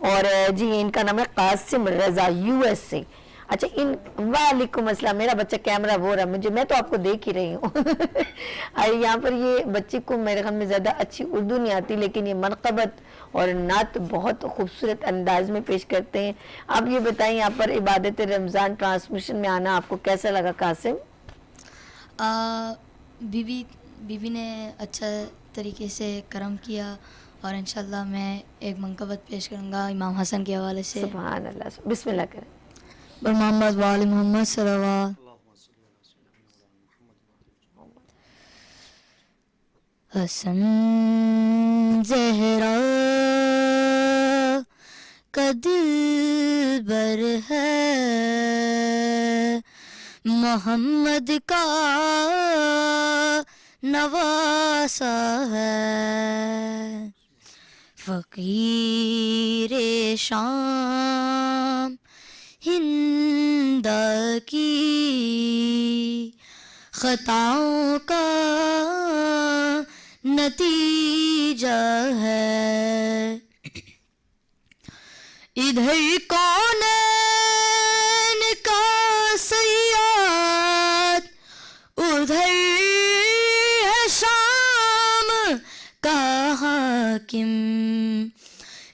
اور جی ان کا نام ہے قاسم رضا، یو ایس سے۔ اچھا وعلیکم السلام، میرا بچہ کیمرہ وہ رہا مجھے، میں تو آپ کو دیکھ ہی رہی ہوں۔ اور یہاں پر یہ بچے کو میرے خیال میں زیادہ اچھی اردو نہیں آتی، لیکن یہ منقبت اور نعت بہت خوبصورت انداز میں پیش کرتے ہیں۔ آپ یہ بتائیں یہاں پر عبادت رمضان ٹرانسمیشن میں آنا آپ کو کیسا لگا قاسم؟ بی نے اچھا طریقے سے کرم کیا اور انشاءاللہ میں ایک منقبت پیش کروں گا امام حسن کے حوالے سے۔ سبحان اللہ، بسم اللہ کریں۔ محمد وآل محمد صلی اللہ حسن زہرا کا دلبر ہے، محمد کا نواسا ہے، فقیر شام ہند کی خطاؤں کا نتیجہ ہے، ادھر کونین کا سیاد، ادھر ہے شام کا حاکم،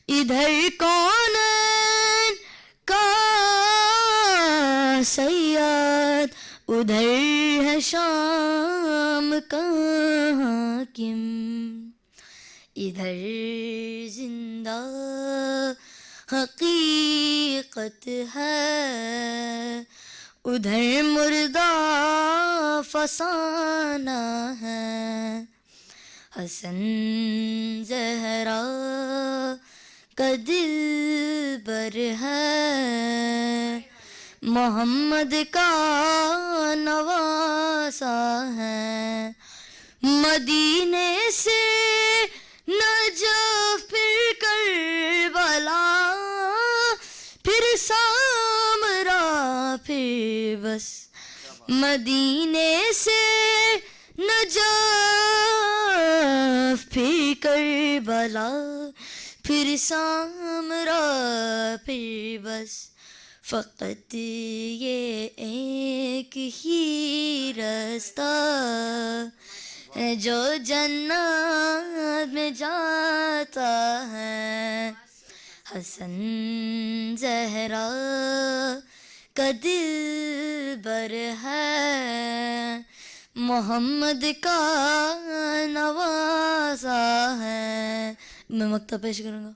ادھر کونین کا سیاد، ادھر ہے شام کا حاکم، ادھر زندہ حقیقت ہے، ادھر مردہ فسانہ ہے، حسن زہرا کا دلبر ہے، محمد کا نواسا ہے، مدینے سے نجف پھر کربلا، پھر سامرا، پھر بس، مدینے سے نجف پھر کربلا، پھر سامرا، پھر بس، فقط یہ ایک ہی رستہ ہے جو جنت میں جاتا ہے، حسن زہرا کا دلبر ہے، محمد کا نوازا ہے. میں مقطع پیش کروں گا.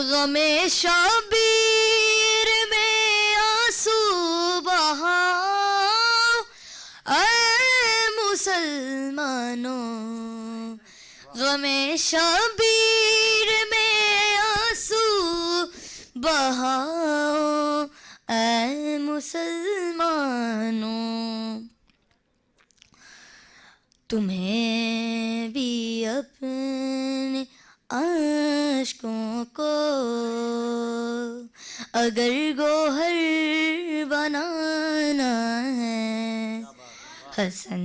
غم شبیر میں آنسو بہاؤ اے مسلمانوں، غم شبیر میں آنسو بہاؤ اے مسلمانوں. تمہیں بھی اپنے اشکوں کو اگر گوہر بنانا ہے، حسن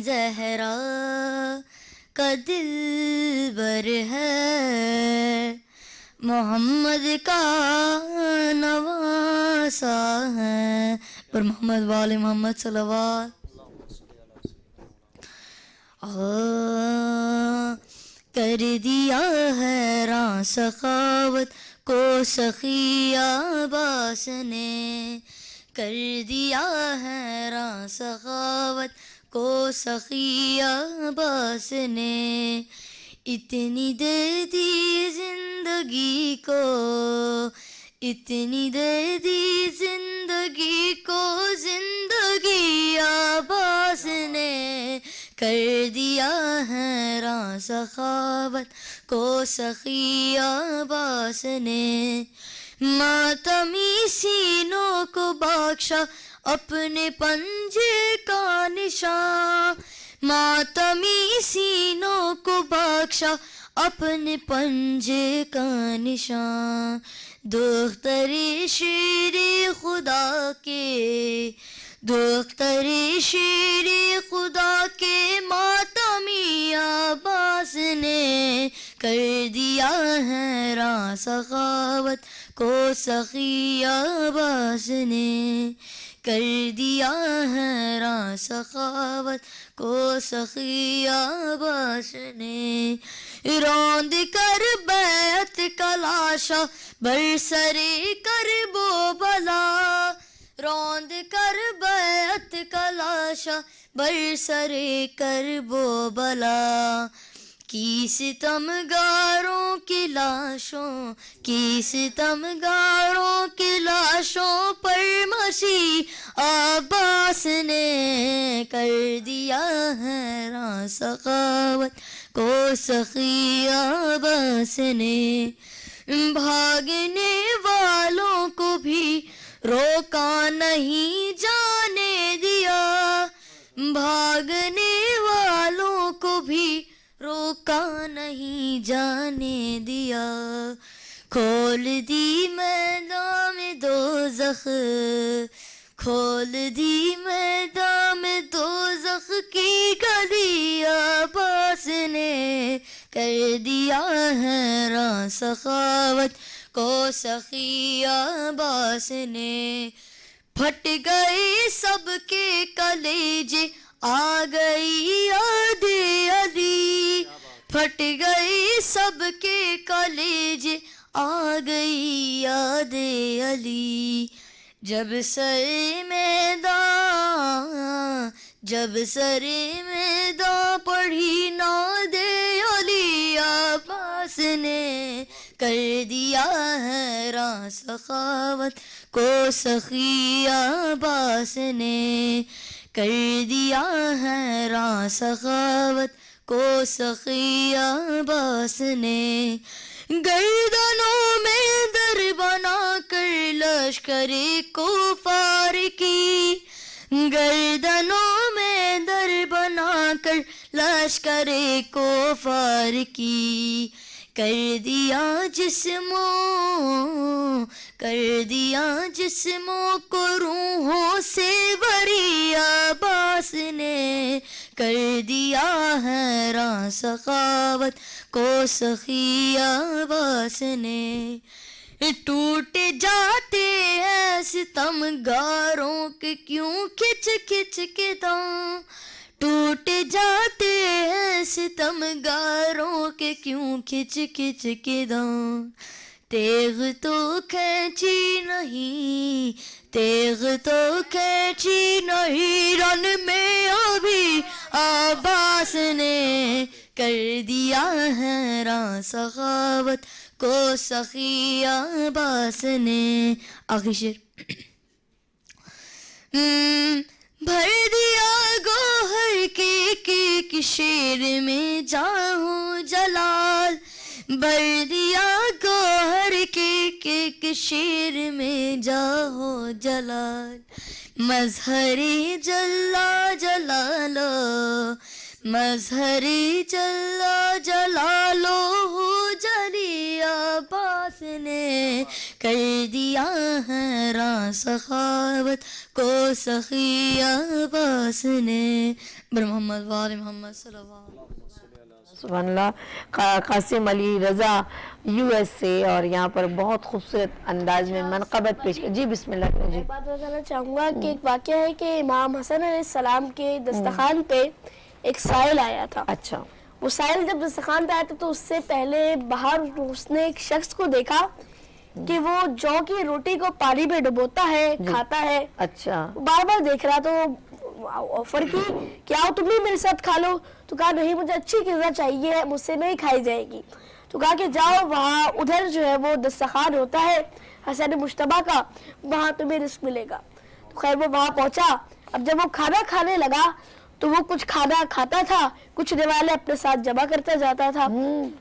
زہرا کا دلبر ہے، محمد کا نواسا ہے. پر محمد وال محمد صلوات. کر دیا حیراں سخاوت کو سخی عباس نے، کر دیا حیراں سخاوت کو سخی عباس نے. اتنی دے دی زندگی کو، اتنی دے دی زندگی کو، زندگی عباس نے. کر دیا حیراں سخاوت کو سخی عباس نے. ماتمی سینوں کو بخشا اپنے پنجے کا نشان، ماتمی سینوں کو بخشا اپنے پنجے کا نشان. دختر شیر خدا کے، دختر شیر خدا کے ماتمی عباس نے. کر دیا حیراں سخاوت کو سخی عباس نے، کر دیا حیراں سخاوت کو سخی عباس نے. روند کر بیعت کا لاشا برسر کرب و بلا، روند کر بیعت کا لاشا برسر کرب و بلا. کی ستمگاروں کی لاشوں، کی ستمگاروں کی لاشوں پر مسیح عباس نے. کر دیا حیراں سخاوت کو سخی عباس نے. بھاگنے والوں کو بھی روکا نہیں جانے دیا، بھاگنے والوں کو بھی روکا نہیں جانے دیا. کھول دی میدان میں دوزخ، کھول دی میدان میں دوزخ کی گلی عباس نے. کر دیا حیراں سخاوت کو سخی عباس نے. پھٹ گئے سب کے کلیجے آ گئی یاد علی، پھٹ گئی سب کے کلیجے آ گئی یاد علی. جب سر میدان، جب سر میدان پڑھی ناد علی عباس نے. کر دیا حیراں سخاوت کو سخی عباس نے. کر دیا حیراں سخاوت کو سخی عباس نے. گردنوں میں در بنا کر لشکر کفار کی، گردنوں میں در بنا کر لشکر کفار کی. کر دیا جسموں، کر دیا جسموں کو روحوں سے بری عباس نے. کر دیا حیراں سخاوت کو سخی عباس نے. ٹوٹ جاتے ہیں ستم گاروں کے کیوں کھچ کھچ کے دم، ٹوٹ جاتے ہیں ستمگاروں کے کیوں کھچ کھچ کے دام. تیغ تو کھینچی نہیں، تیغ تو کھینچی نہیں، رن میں ابھی عباس نے کر دیا ہے راں سخاوت کو سخی عباس نے. آخری شعر. بھر دیا گوہر کے ایک شیر میں جاؤ جلال، بھر دیا گوہر کے ایک شیر میں جاؤ جلال. مظہری جلا جلالو، مظہری جلا جلالو، جلی عباس نے کر دیا ہے راں سخاوت کو سخی عباس نے. بر محمد وآل محمد صلی اللہ علیہ وسلم. سبحان اللہ. قاسم علی رضا یو ایس سے، اور یہاں پر بہت خوبصورت انداز میں منقبت پیش کر. جی بسم اللہ. جی ایک بات بتانا چاہوں گا کہ ایک واقعہ ہے کہ امام حسن علیہ السلام کے دسترخوان پہ ایک سائل آیا تھا. اچھا. وہ سائل جب دسترخوان پہ آیا تھا تو اس سے پہلے باہر اس نے ایک شخص کو دیکھا کہ وہ جو کی روٹی کو پانی میں ڈبوتا ہے، کھاتا ہے. اچھا. بار بار دیکھ رہا تو آفر کی کہ آؤ تم بھی میرے ساتھ کھا لو. تو کہا نہیں، مجھے اچھی غذا چاہیے، مجھ سے نہیں کھائی جائے گی. تو کہا کہ جاؤ وہاں ادھر جو ہے وہ دسترخوان ہوتا ہے حسین مجتبیٰ کا، وہاں تمہیں رزق ملے گا. تو خیر وہ وہاں پہنچا. اب جب وہ کھانا کھانے لگا تو وہ کچھ کھانا کھاتا تھا، کچھ نوالے اپنے ساتھ جمع کرتا جاتا تھا.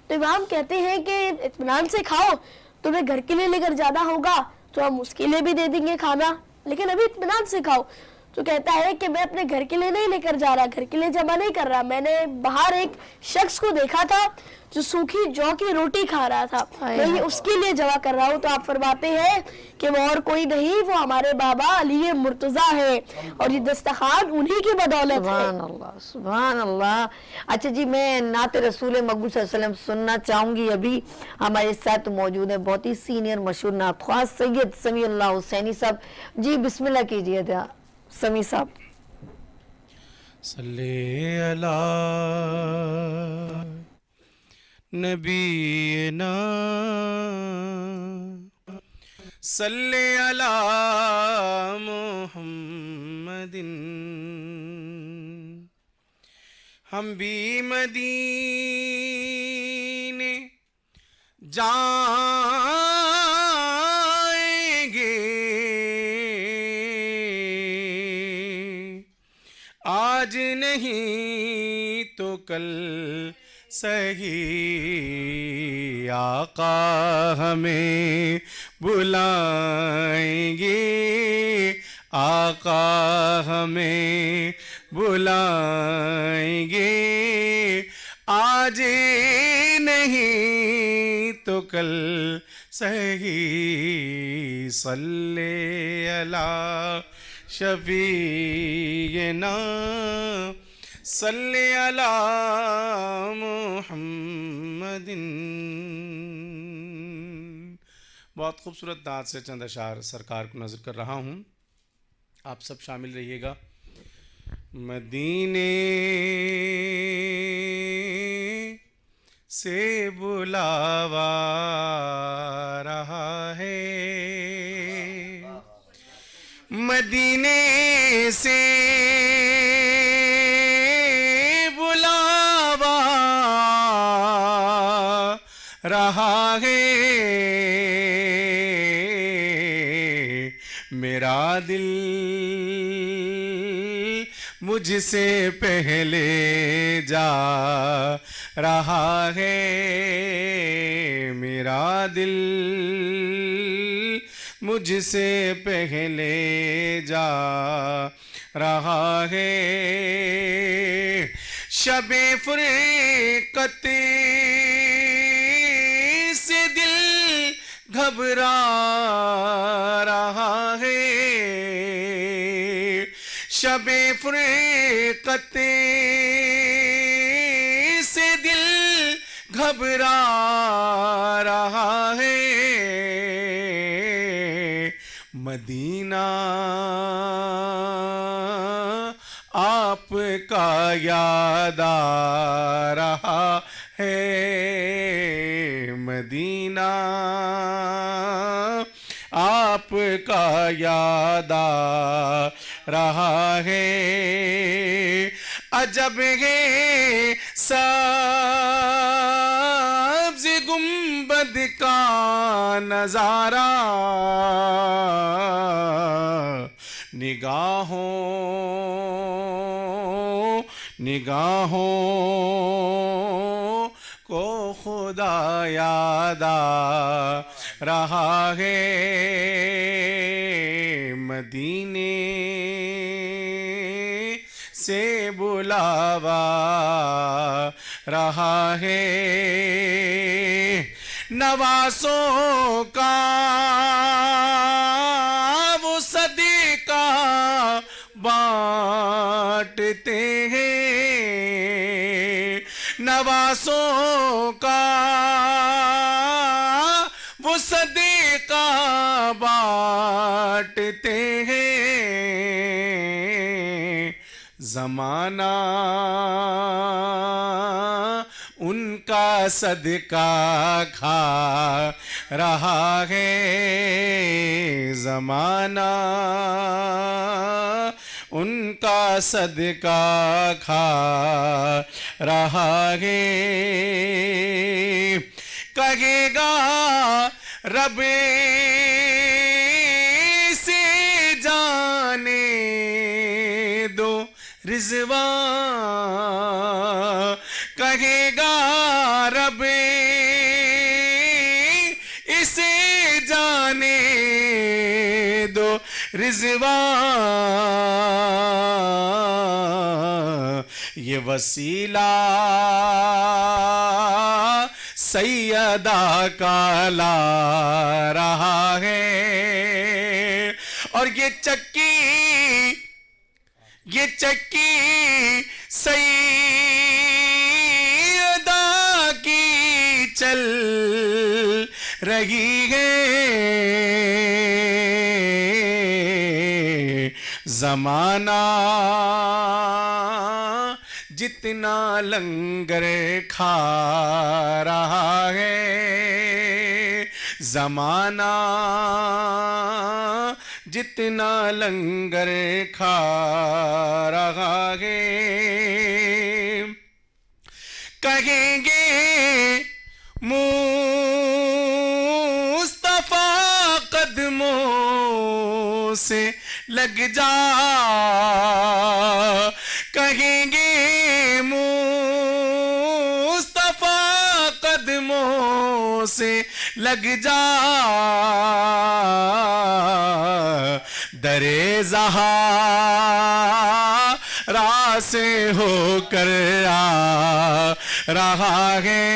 تو امام کہتے ہیں کہ اطمینان سے کھاؤ، تمہیں گھر کے لیے لے کر جانا ہوگا تو ہم اس کے لیے بھی دے دیں گے کھانا، لیکن ابھی اطمینان سے کھاؤ. تو کہتا ہے کہ میں اپنے گھر کے لیے نہیں لے کر جا رہا، گھر کے لیے جمع نہیں کر رہا، میں نے باہر ایک شخص کو دیکھا تھا جو سوکھی جو کی روٹی کھا رہا تھا، میں یہ اس کے لیے جمع کر رہا ہوں. تو آپ فرماتے ہیں کہ وہ اور کوئی نہیں، وہ ہمارے بابا علی مرتضیٰ ہے، اور یہ دسترخوان انہی کی بدولت ہے. سبحان اللہ، سبحان اللہ. اچھا جی، میں نعت رسول مقبول صلی اللہ علیہ وسلم سننا چاہوں گی. ابھی ہمارے ساتھ موجود ہیں بہت ہی سینئر مشہور نعت خواہ سید سمیع اللہ حسینی صاحب. جی بسم اللہ کیجیے تھا سمیع صاحب. صلی علی نبینا صلی علی محمد. ہم بھی مدینے جائیں گے، آج نہیں تو کل سہی آقا ہمیں بلائیں گے، آقا ہمیں بلائیں گے، آج نہیں تو کل سہی. صلی علی شفیعنا صلی علی محمد. بہت خوبصورت نعت سے چند اشعار سرکار کو نظر کر رہا ہوں، آپ سب شامل رہیے گا. مدینے سے بلاوا رہا ہے، مدینے سے بلاوا رہا ہے، میرا دل مجھ سے پہلے جا رہا ہے، میرا دل مجھ سے پہلے جا رہا ہے. شب فرقت سے دل گھبرا رہا ہے، شب فرقت سے دل گھبرا رہا ہے، مدینہ آپ کا یاد آ رہا ہے مدینہ، آپ کا یاد آ رہا ہے، عجب ہے سبز گنبد کا نظارہ، نگاہوں کو خدا یاد آ رہا ہے، مدینے سے بلاوا رہا ہے، نوازوں کا وہ صدقہ بانٹتے ہیں، نوازوں کا وہ صدقہ بانٹتے ہیں، زمانہ ان کا صدقہ کھا رہا ہے، زمانہ ان کا صدقہ کھا رہا ہے، کہے گا رب سے جانے دو رضوان، کہے گا رب اسے جانے دو رضوان، یہ وسیلہ سیدہ کا لا رہا ہے، اور یہ چکی سیدہ کی چل رہی ہے، زمانہ جتنا لنگر کھا رہا ہے، زمانہ جتنا لنگر کھا رہا ہے، کہیں گے مصطفیٰ قدموں سے لگ جا، کہیں گے مصطفیٰ قدموں سے لگ جا، درے زہرا سے ہو کر آ رہا ہے،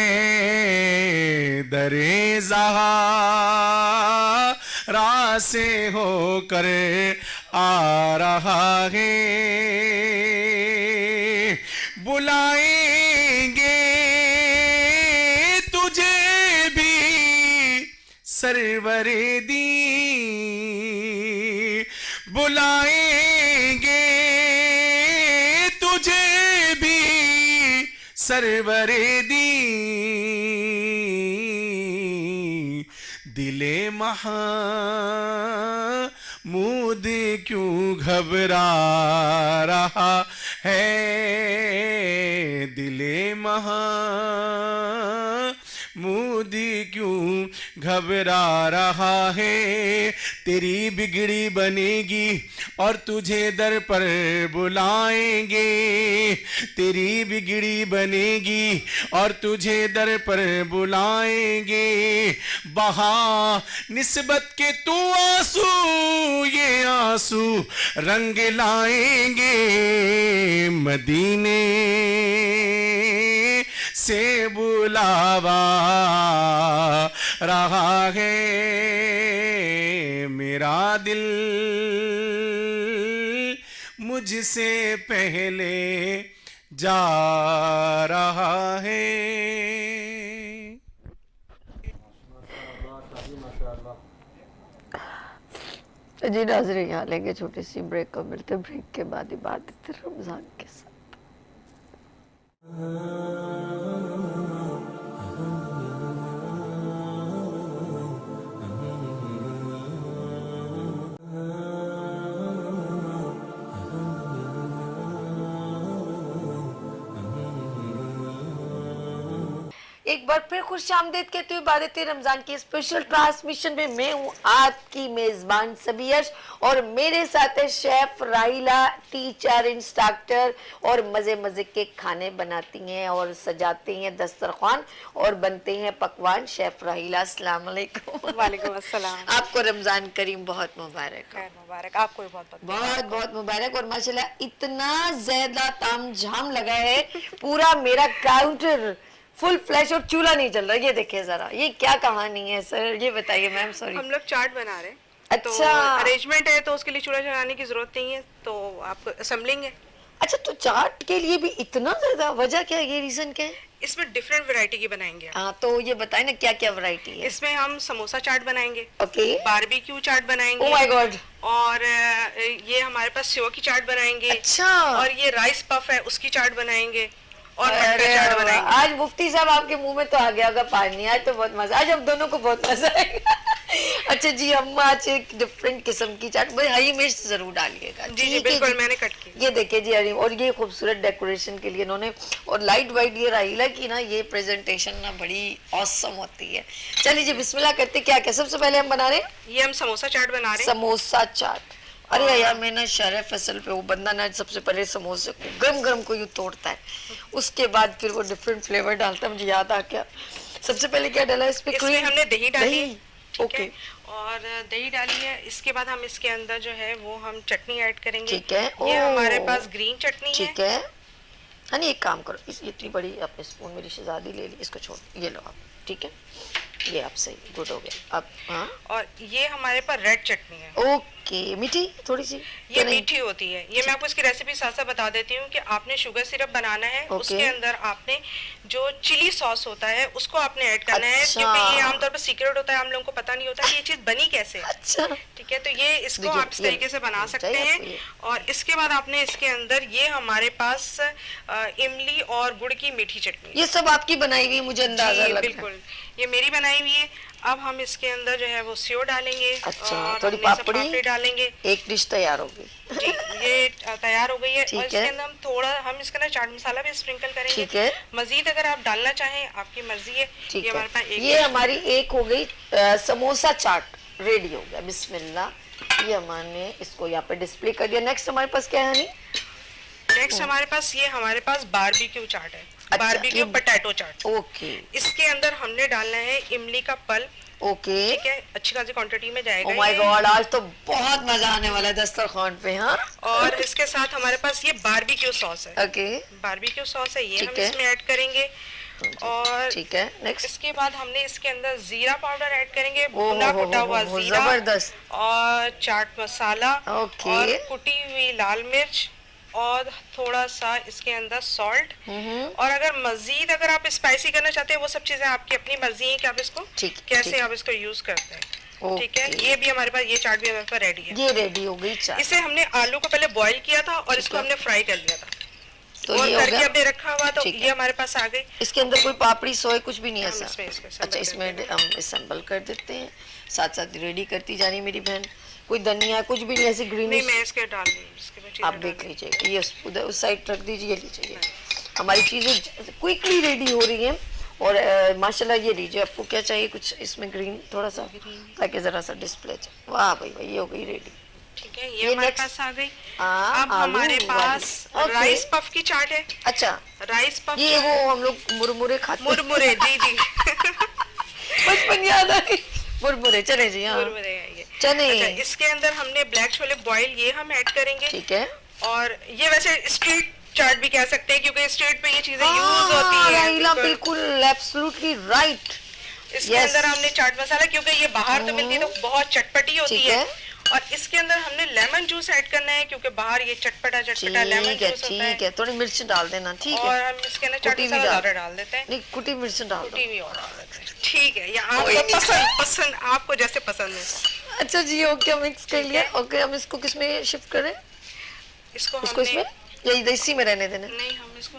درے زہرا سے ہو کر آ رہا ہے، بلائیں گے تجھے بھی سرور دی، بلائیں گے تجھے بھی سرور دی، دل محمود کیوں گھبرا رہا ہے، دل محمود کیوں گھبرا رہا ہے، تیری بگڑی بنے گی اور تجھے در پر بلائیں گے، تیری بگڑی بنے گی اور تجھے در پر بلائیں گے، بہا نسبت کے تو آنسو یہ آنسو رنگ لائیں گے، مدینے سے بلاوا رہا ہے، میرا دل مجھ سے پہلے جا رہا ہے۔ جی ناظرین، یہاں لیں گے چھوٹی سی بریک، اور ملتے بریک کے بعد عبادت رمضان کے ساتھ۔ ایک بار پھر خوش آمدید کہتے ہوئے عبادت رمضان کی اسپیشل ٹرانسمیشن میں میں ہوں آپ کی میزبان سبیش اور میرے ساتھ ہے شیف راہیلہ، ٹیچر، انسٹرکٹر اور مزے مزے کے کھانے بناتی ہیں اور سجاتے ہیں دسترخوان اور بنتے ہیں پکوان شیف راہیلہ۔ السلام علیکم۔ وعلیکم السلام۔ آپ کو رمضان کریم بہت مبارک ہو۔ خیر مبارک، آپ کو بھی بہت بہت بہت مبارک، اور ماشاءاللہ اتنا زیادہ تام جھام لگا ہے، پورا میرا کاؤنٹر فل فلیش اور چولہا نہیں چل رہا۔ یہ دیکھیں ذرا، یہ کیا کہانی ہے سر، یہ بتائیے میم۔ سوری، ہم لوگ چاٹ بنا رہے ہیں، تو اچھا ارینجمنٹ ہے تو اس کے لیے چولہا جلانے کی ضرورت نہیں ہے، تو آپ کو اسمبلنگ ہے۔ اچھا، تو چاٹ کے لیے بھی اتنا زیادہ، وجہ کیا ہے، یہ ریزن کیا ہے؟ اس میں ڈفرینٹ ورائٹی کی بنائیں گے۔ ہاں، تو یہ بتائیں نا کیا کیا ورائٹی ہے اس میں ہم سموسا چاٹ بنائیں گے، اوکے، باربیکیو چاٹ بنائیں او گے، مائی گاڈ، اور یہ ہمارے پاس سیو کی چاٹ بنائیں گے، اچھا، اور یہ رائس پف ہے اس کی چاٹ بنائیں گے، اور مٹکا چاٹ بنائیں گے۔ آج مفتی صاحب آپ کے منہ میں تو آ گیا ہوگا پانی، آج تو بہت مزہ، آج ہم دونوں کو بہت مزہ آئے گا۔ اچھا جی، ہم آج ایک ڈفرینٹ قسم کی چاٹ، ہری مرچ ضرور ڈالیے گا۔ جی جی بالکل، میں نے کٹ کی۔ یہ دیکھیں جی، اور یہ خوبصورت ڈیکوریشن کے لیے انہوں نے، اور لائٹ وائٹ یہ راہیلہ کی نا، یہ پریزنٹیشن نا بڑی آسم ہوتی ہے۔ چلیے جی بسم اللہ کرتے، کیا کیا سب سے پہلے ہم بنا رہے ہیں؟ یہ ہم سموسا چاٹ بنا رہے ہیں۔ سموسا چاٹ، ارے یار میں نا شہر فصل پہ وہ بندہ نا سب سے پہلے سموسے کو گرم گرم کو یوں توڑتا ہے، اس کے بعد پھر وہ ڈفرینٹ فلیور ڈالتا ہے۔ مجھے یاد آ گیا، سب سے پہلے کیا ڈالا اس پہ؟ اس میں ہم نے دہی ڈالی ہے، اوکے، اور دہی ڈالی ہے۔ اس کے بعد ہم اس کے اندر جو ہے وہ ہم چٹنی ایڈ کریں گے۔ ٹھیک ہے، یہ ہمارے پاس گرین چٹنی ہے۔ ٹھیک ہے، ہاں نہیں ایک کام کرو، اس اتنی بڑی آپ نے اسپون میری شہزادی لے لی، اس کو چھوڑ، یہ لو آپ، ٹھیک ہے، یہ آپ صحیح گڈ ہو گیا۔ اب ہاں، اور یہ ہمارے پاس ریڈ چٹنی ہے۔ اوکے، میٹھی تھوڑی سی؟ یہ میٹھی ہوتی ہے، یہ میں آپ کو اس کی ریسیپی ساتھ ساتھ بتا دیتی ہوں کہ آپ نے شوگر سرپ بنانا ہے، اس کے اندر آپ نے جو چلی ساس ہوتا ہے اس کو آپ نے ایڈ کرنا ہے، کیونکہ یہ عام طور پر سیکرٹ ہوتا ہے، ہم لوگوں کو پتہ نہیں ہوتا کہ یہ چیز بنی کیسے ہے۔ اچھا، ٹھیک ہے، تو یہ اس کو آپ اس طریقے سے بنا سکتے ہیں۔ اور اس کے بعد آپ نے اس کے اندر یہ ہمارے پاس املی اور گڑ کی میٹھی چٹنی، یہ سب آپ کی بنائی ہوئی مجھے اندازہ لگ رہا ہے۔ بالکل یہ میری بنائی ہوئی ہے۔ اب ہم اس کے اندر جو ہے وہ سیو ڈالیں گے، اچھا، تھوڑی پاپڑی ڈالیں گے۔ ایک ڈش تیار ہو گئی جی، یہ تیار ہو گئی ہے، اور اس کے اندر ہم تھوڑا اس کے اندر چاٹ مسالہ بھی اسپرنکل کریں گے۔ ٹھیک ہے، مزید اگر آپ ڈالنا چاہیں آپ کی مرضی ہے۔ ٹھیک یہ ہے، ہمارے پاس ایک یہ ہماری ایک ہو گئی سموسا چاٹ ریڈی ہو گیا، بسم اللہ۔ یہ ہم نے اس کو یہاں پہ ڈسپلے کر دیا۔ نیکسٹ ہمارے پاس کیا ہے ہنی؟ نیکسٹ ہمارے پاس یہ ہمارے پاس باربیکیو چاٹ ہے، باربیکیو پوٹیٹو چاٹ۔ اوکے، اس کے اندر ہم نے ڈالنا ہے املی کا پل، اوکے، ٹھیک ہے، اچھی خاصی کوانٹٹی میں جائے او مائی گا۔ گاڈ، آج تو بہت مزہ آنے والا ہے دسترخوان پہ۔ ہاں، اور اس کے ساتھ ہمارے پاس یہ باربیکیو ساس ہے، اوکے، باربیکیو ساس ہے، یہ ہم ٹھیک ہے، اس میں ایڈ کریں گے۔ اور ٹھیک ہے، نیکسٹ، اس کے بعد ہم نے اس کے اندر زیرہ پاؤڈر ایڈ کریں گے، اوہ بھنا ہو کٹا ہوا ہو، زیرہ، زبردست، اور چاٹ مسالہ، اوکے، اور کٹی ہوئی لال مرچ، اور تھوڑا سا اس کے اندر سالٹ۔ اور اگر مزید اگر آپ اسپائسی کرنا چاہتے ہیں وہ سب چیزیں آپ کی اپنی مرضی ہیں کہ آپ اس کو کیسے آپ اس کو یوز کرتے ہیں، ٹھیک ہے۔ یہ بھی ہمارے پاس، یہ چاٹ بھی ہمارے پاس ریڈی ہے۔ یہ ریڈی ہو گئی چاٹ۔ اسے ہم نے آلو کو پہلے بوائل کیا تھا اور اس کو ہم نے فرائی کر لیا تھا، تو اور یہ ہو کر کے گیا، ہم نے رکھا ہوا، تو یہ ہمارے پاس آ گئی۔ اس کے اندر کوئی پاپڑی سوئے کچھ بھی نہیں ہے ہم اس سر؟ میں اس کو اچھا، اس میں ہم اسمبل کر دیتے ہیں، ساتھ ساتھ ریڈی کرتی جانی میری بہن۔ کوئی دھنیا کچھ بھی نہیں، ایسی گرین، نہیں میں اس کے ڈال دیں، اس کے بعد آپ دیکھ لیجیے، یہ ادھر اس سائڈ رکھ دیجیے، یہ لیجیے، ہماری چیزیں کوئکلی ریڈی ہو رہی ہیں۔ اور ماشاءاللہ یہ لیجیے، آپ کو کیا چاہیے کچھ اس میں گرین تھوڑا سا، تاکہ ذرا سا ڈسپلے چاہیے۔ واہ بھائی بھائی، یہ ہو گئی ریڈی، ٹھیک ہے، یہ ہمارے پاس آ گئی۔ اب آلو ہمارے پاس والی، رائس پف کی چاٹ ہے۔ اچھا، رائس پف، یہ وہ ہم لوگ مرمرے کھاتے ہیں، مرمرے، جی جی بچپن یاد آ گئی، مرمرے، چلے جی، ہاں مرمرے ہیں یہ۔ چنے، اچھا، اس کے اندر ہم نے بلیک چھولے بوائل یہ ہم ایڈ کریں گے۔ ٹھیک ہے، اور یہ ویسے اسٹریٹ چاٹ بھی کہہ سکتے ہیں کیونکہ اسٹریٹ پہ یہ چیزیں یوز ہوتی ہیں۔ راہیلہ بالکل ایبسولوٹلی رائٹ۔ اس کے اندر ہم نے چاٹ مسالہ، کیونکہ یہ باہر تو ملتی ہے تو بہت چٹپٹی ہوتی ہے، اور اس کے اندر ہم نے لیمن جوس ایڈ کرنا ہے کیونکہ باہر یہ چٹپٹا چٹپٹا لیمن جوس ہوتا ہے۔ ٹھیک ہے، تھوڑی مرچ ڈال دینا، ٹھیک ہے، اور ہم اس کے اندر چاٹ مسالہ زیادہ ڈال دیتے ہیں، نہیں کٹی مرچ ڈال دو، ٹی وی اور ڈال دیتے ہیں، ٹھیک ہے، یا آپ کو پسند آپ کو جیسے پسند ہے۔ اچھا جی، اوکے، مکس کر لیا۔ اوکے، ہم اس کو کس میں شفٹ کریں؟ اس کو اس میں یا اسی میں رہنے دینا؟ نہیں، ہم اس کو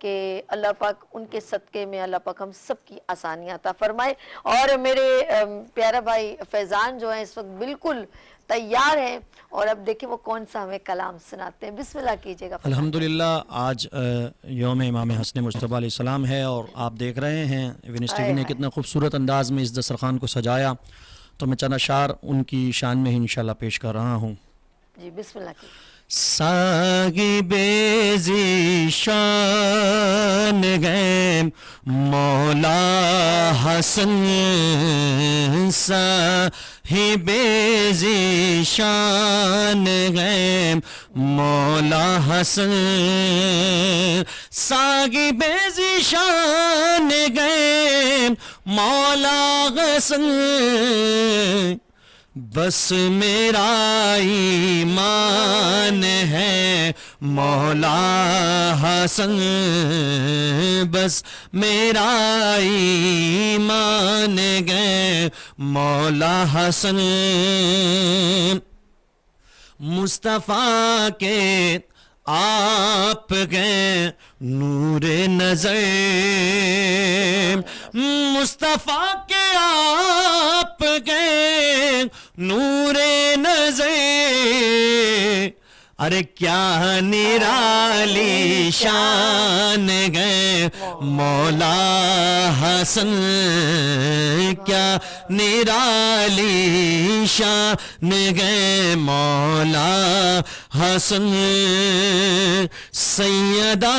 کہ اللہ پاک ان کے صدقے میں اللہ پاک ہم سب کی آسانیاں عطا فرمائے. اور میرے پیارا بھائی فیضان جو ہیں اس وقت بالکل تیار ہیں اور اب دیکھیں وہ کون سا ہمیں کلام سناتے ہیں. بسم اللہ کیجئے گا. الحمدللہ آج یوم امام حسن مصطفیٰ علیہ السلام ہے اور آپ دیکھ رہے ہیں ونس ٹی وی نے کتنا خوبصورت انداز میں اس دسترخوان کو سجایا. تو میں چند اشعار ان کی شان میں ہی انشاءاللہ پیش کر رہا ہوں. جی بسم اللہ کیجئے. صاحب ذیشان گئے مولا حسن، صاحب ذیشان گئے مولا حسن، صاحب ذیشان گئے مولا حسن، بس میرا ایمان ہے مولا حسن، بس میرا ایمان ہے مولا حسن، مصطفیٰ کے آپ گئے نور نظر، مصطفیٰ کے آپ گئے نور نظر، ارے کیا نرالی شان گئے مولا حسن، کیا نرالی شان گئے مولا حسن، سیدہ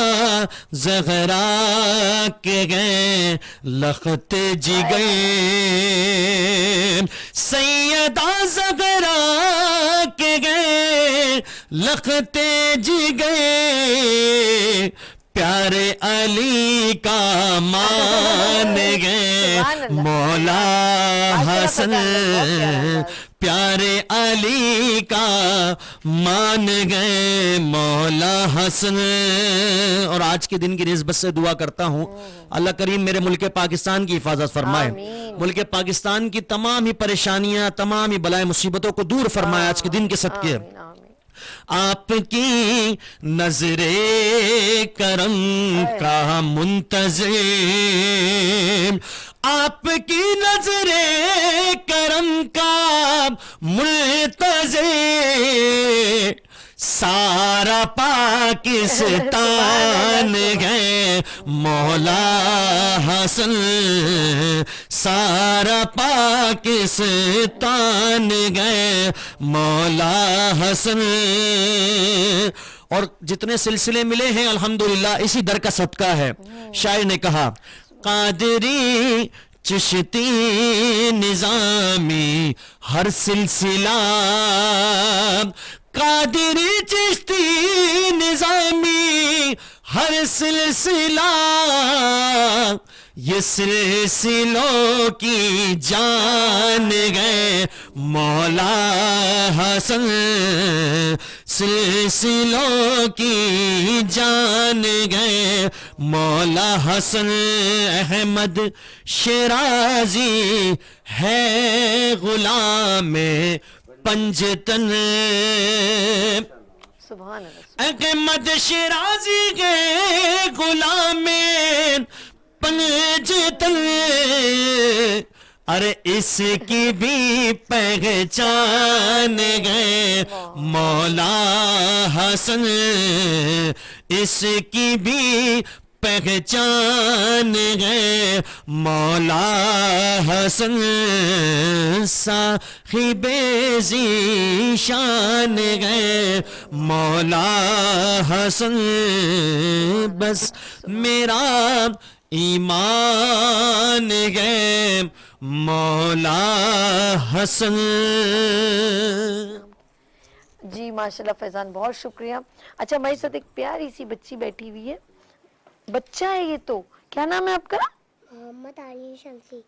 زہرا کے گئے لخت جگر، سیدہ زہرا کے گئے لخت جگر، پیارے علی کا مان گئے مولا حسن، پیارے علی کا مان گئے مولا حسن. اور آج کے دن کی نسبت سے دعا کرتا ہوں اللہ کریم میرے ملک پاکستان کی حفاظت فرمائے، ملک پاکستان کی تمام ہی پریشانیاں، تمام ہی بلائے مصیبتوں کو دور فرمائے آج کے دن کے صدقے. آپ کی نظر کرم کا منتظر، آپ کی نظر کرم کا منتظر، سارا پاکستان گئے مولا حسن، سارا پاکستان گئے مولا حسن. اور جتنے سلسلے ملے ہیں الحمدللہ اسی در کا صدقہ ہے. شاعر نے کہا قادری چشتی نظامی ہر سلسلہ، قادری چشتی نظامی ہر سلسلہ، یہ سلسلوں کی جان گئے مولا حسن، سلسلوں کی جان گئے مولا حسن. احمد شیرازی ہے غلام پنجتن، احمد شیرازی کے غلام پنجتن، ارے اس کی بھی پہچان گئے مولا حسن، اس کی بھی پہچان گئے مولا حسن، صاحب ذیشان گئے مولا حسن، بس میرا ایمان گئے مولا حسن. جی ماشاءاللہ فیضان بہت شکریہ. اچھا ہمارے ساتھ ایک پیاری سی بچی بیٹھی ہوئی ہے، بچہ ہے یہ تو، کیا نام ہے آپ کا؟ محمد آرین شمسی.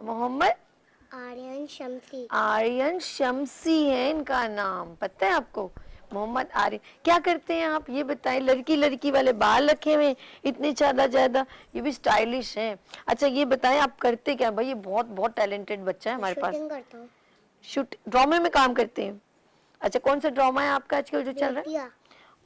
محمد آرین شمسی. آرین شمسی ہے ان کا نام، پتہ ہے آپ کو؟ محمد آرین. کیا کرتے ہیں آپ یہ بتائیں؟ لڑکی والے بال رکھے ہوئے اتنے زیادہ، یہ بھی سٹائلش ہیں. اچھا یہ بتائیں آپ کرتے کیا؟ بھائی یہ بہت ٹیلنٹڈ بچہ ہے ہمارے پاس. شوٹنگ کرتا ہوں. ڈرامے میں کام کرتے ہیں. اچھا کون سا ڈرامہ ہے آپ کا آج کل جو چل رہا ہے؟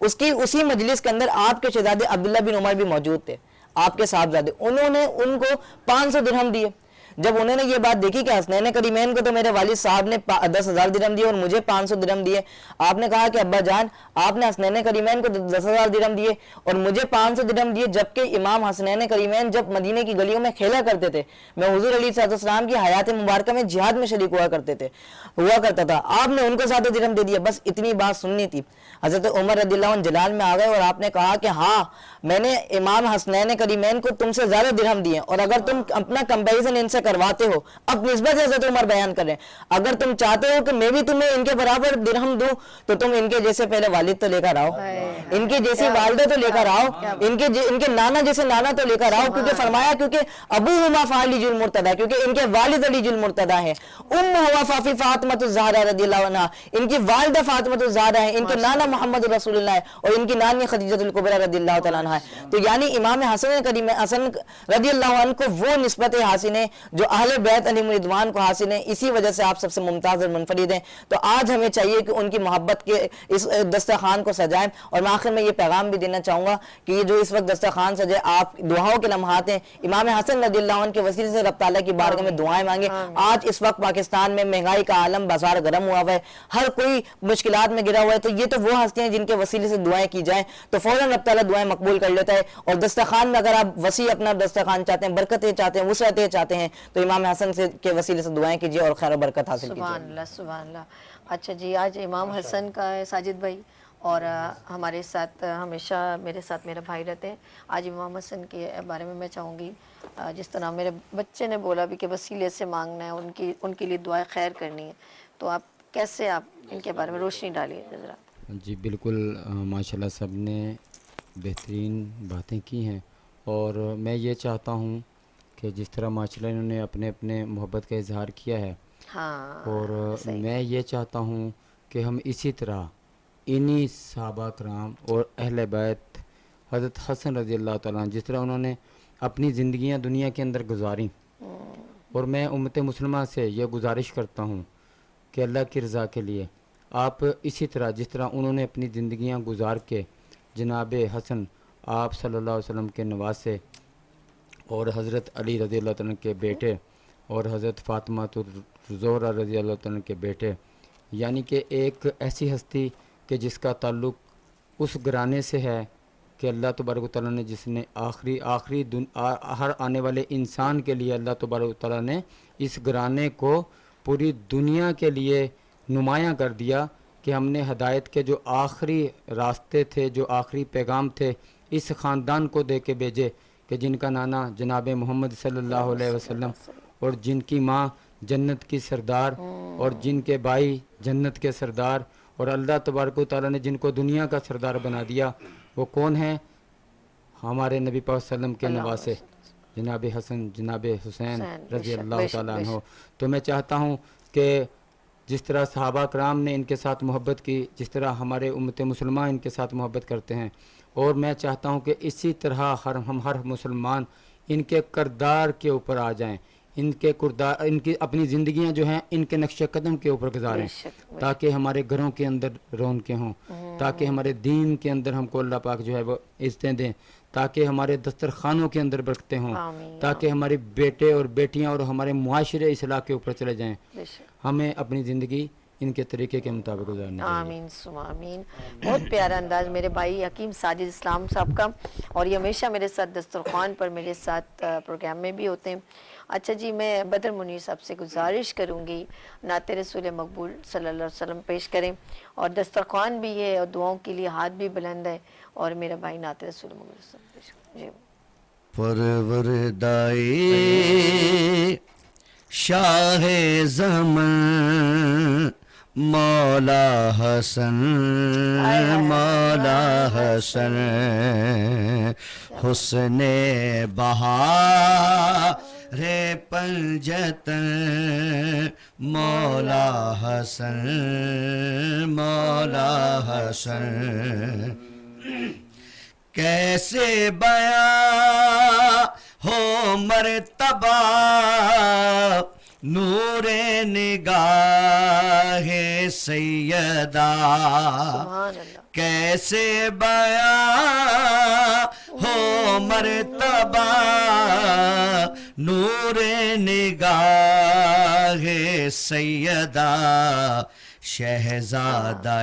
اسی مجلس کے اندر آپ کے شہزادے عبداللہ بن عمر بھی موجود تھے، آپ کے صاحبزادے، انہوں نے ان کو 500 درہم دیے. جب انہوں نے یہ بات دیکھی کہ حسنین کریمین کو تو میرے والد صاحب نے 10,000 درہم دیے اور مجھے 500 درہم دیے، آپ نے کہا کہ ابا جان آپ نے حسنین کریمین کو 10,000 درہم دیے اور مجھے 500 درہم دیے، جبکہ امام حسنین کریمین جب مدینے کی گلیوں میں کھیلا کرتے تھے، میں حضور علیہ السلام کی حیات مبارکہ میں جہاد میں شریک ہوا کرتا تھا، آپ نے ان کو زیادہ درہم دے دیا. بس اتنی بات سننی تھی. حضرت عمر رضی اللہ عنہ جلال میں آ گئے اور آپ نے کہا کہ ہاں میں نے امام حسنین کریمین کو تم سے زیادہ درہم دیے، اور اگر تم اپنا کمپیریزن ان سے کرواتے ہو، اب نسبت حضرت عمر بیان کر رہے ہیں، اگر تم چاہتے ہو کہ میں بھی تمہیں ان کے برابر درہم دوں تو تم ان کے جیسے پہلے والد تو لے کر آؤ، ان کی جیسی والدہ تو لے کر آؤ، ان کے نانا جیسے نانا تو لے کر آؤ، کیونکہ فرمایا کیونکہ ابو ہما فعلی جل مرتدہ، کیونکہ ان کے والد علی جل مرتدہ ہیں، ہوا فافی فاطمۃ الزہرا رضی اللہ عنہ، ان کی والدہ فاطمۃ الزہرا ہیں، ان کے نانا محمد رسول اللہ ہے، اور ان کی نانی خدیجہ الکبریٰ رضی اللہ تعالیٰ عنہ ہے. تو یعنی امام حسن رضی اللہ عنہ کو وہ نسبت حاصل ہے جو اہل بیت علیہم رضوان کو حاصل ہے، اسی وجہ سے آپ سب سے ممتاز اور منفرد ہیں. تو آج ہمیں چاہیے کہ ان کی محبت کے اس دسترخوان کو سجائیں. اور میں آخر میں یہ پیغام بھی دینا چاہوں گا کہ یہ جو اس وقت دسترخوان سجے، آپ دعاؤں کے لمحات ہیں، امام حسن رضی اللہ عنہ کے وسیلے سے رب تعالیٰ کی بارگاہ میں دعائیں مانگیں. آج اس وقت پاکستان میں مہنگائی کا عالم، بازار گرم ہوا ہے، ہر کوئی مشکلات میں گرا ہوا ہے، تو یہ تو وہ ہستیاں جن کے وسیلے سے دعائیں کی جائیں تو فوراً رب تعالیٰ دعائیں مقبول کر لیتا ہے. اور دسترخوان میں اگر آپ وسیع اپنا دسترخوان چاہتے ہیں، برکتیں چاہتے ہیں، وسعتیں چاہتے ہیں، تو امام حسن کے وسیلے سے دعائیں کیجیے اور خیر و برکت حاصل کیجیے. سبحان اللہ سبحان اللہ. اچھا جی، آج امام حسن کا ہے ساجد بھائی، اور ہمارے ساتھ ہمیشہ میرے ساتھ میرے بھائی رہتے ہیں. آج امام حسن کے بارے میں میں چاہوں گی، جس طرح میرے بچے نے بولا بھی کہ وسیلے سے مانگنا ہے، ان کے لیے دعائیں خیر کرنی ہے، تو آپ کیسے آپ ان کے بارے میں روشنی ڈالیے ذرا. جی بالکل، ماشاءاللہ سب نے بہترین باتیں کی ہیں، اور میں یہ چاہتا ہوں کہ جس طرح ماشاءاللہ انہوں نے اپنے محبت کا اظہار کیا ہے، اور میں یہ چاہتا ہوں کہ ہم اسی طرح انہی صحابہ کرام اور اہل بیت حضرت حسن رضی اللہ تعالیٰ عنہ جس طرح انہوں نے اپنی زندگیاں دنیا کے اندر گزاریں، اور میں امت مسلمہ سے یہ گزارش کرتا ہوں کہ اللہ کی رضا کے لیے آپ اسی طرح جس طرح انہوں نے اپنی زندگیاں گزار کے جناب حسن آپ صلی اللہ علیہ وسلم کے نواسے اور حضرت علی رضی اللہ تعالیٰ کے بیٹے اور حضرت فاطمہ الزہرا رضی اللہ تعالیٰ کے بیٹے، یعنی کہ ایک ایسی ہستی کہ جس کا تعلق اس گھرانے سے ہے کہ اللہ تبارک و تعالیٰ نے جس نے ہر آنے والے انسان کے لیے اللہ تبارک و تعالیٰ نے اس گھرانے کو پوری دنیا کے لیے نمایاں کر دیا کہ ہم نے ہدایت کے جو آخری راستے تھے، جو آخری پیغام تھے، اس خاندان کو دے کے بھیجے کہ جن کا نانا جناب محمد صلی اللہ علیہ وسلم اور جن کی ماں جنت کی سردار اور جن کے بھائی جنت کے سردار، اور اللہ تبارک و تعالیٰ نے جن کو دنیا کا سردار بنا دیا، وہ کون ہیں؟ ہمارے نبی پاک صلی اللہ علیہ وسلم کے نواسے جناب حسن جناب حسین رضی اللہ تعالیٰ عنہ. تو میں چاہتا ہوں کہ جس طرح صحابہ کرام نے ان کے ساتھ محبت کی، جس طرح ہمارے امت مسلمہ ان کے ساتھ محبت کرتے ہیں، اور میں چاہتا ہوں کہ اسی طرح ہم ہر مسلمان ان کے کردار کے اوپر آ جائیں، ان کی اپنی زندگیاں جو ہیں ان کے نقش قدم کے اوپر گزاریں، تاکہ ہمارے گھروں کے اندر رونقیں ہوں، تاکہ ہمارے دین کے اندر ہم کو اللہ پاک جو ہے وہ عزتیں دیں، تاکہ ہمارے دسترخوانوں کے اندر برکتیں ہوں، تاکہ ہمارے بیٹے اور بیٹیاں اور ہمارے معاشرے اصلاح کے اوپر چلے جائیں. ہمیں اپنی زندگی ان کے طریقے کے مطابق گزارنی چاہیے. آمین سم آمین. بہت پیارا انداز میرے بھائی حکیم ساجد اسلام صاحب کا، اور یہ ہمیشہ میرے ساتھ دسترخوان پر میرے ساتھ پروگرام میں بھی ہوتے ہیں. اچھا جی، میں بدر منیر صاحب سے گزارش کروں گی نعت رسول مقبول صلی اللہ علیہ وسلم پیش کریں، اور دسترخوان بھی ہے اور دعاؤں کے لیے ہاتھ بھی بلند ہے، اور میرا بھائی نعت رسول مقبول صلی اللہ علیہ وسلم پیش کریں. جی پروردائے شاہ زمن مولا حسن مولا حسن حسن بہار پنجتن مولا حسن مولا حسن. کیسے بیاں ہو مرتبہ نور نگاہ سیدہ، کیسے بیاں ہو مرتبہ نور نگاہ سیدہ شہزادہ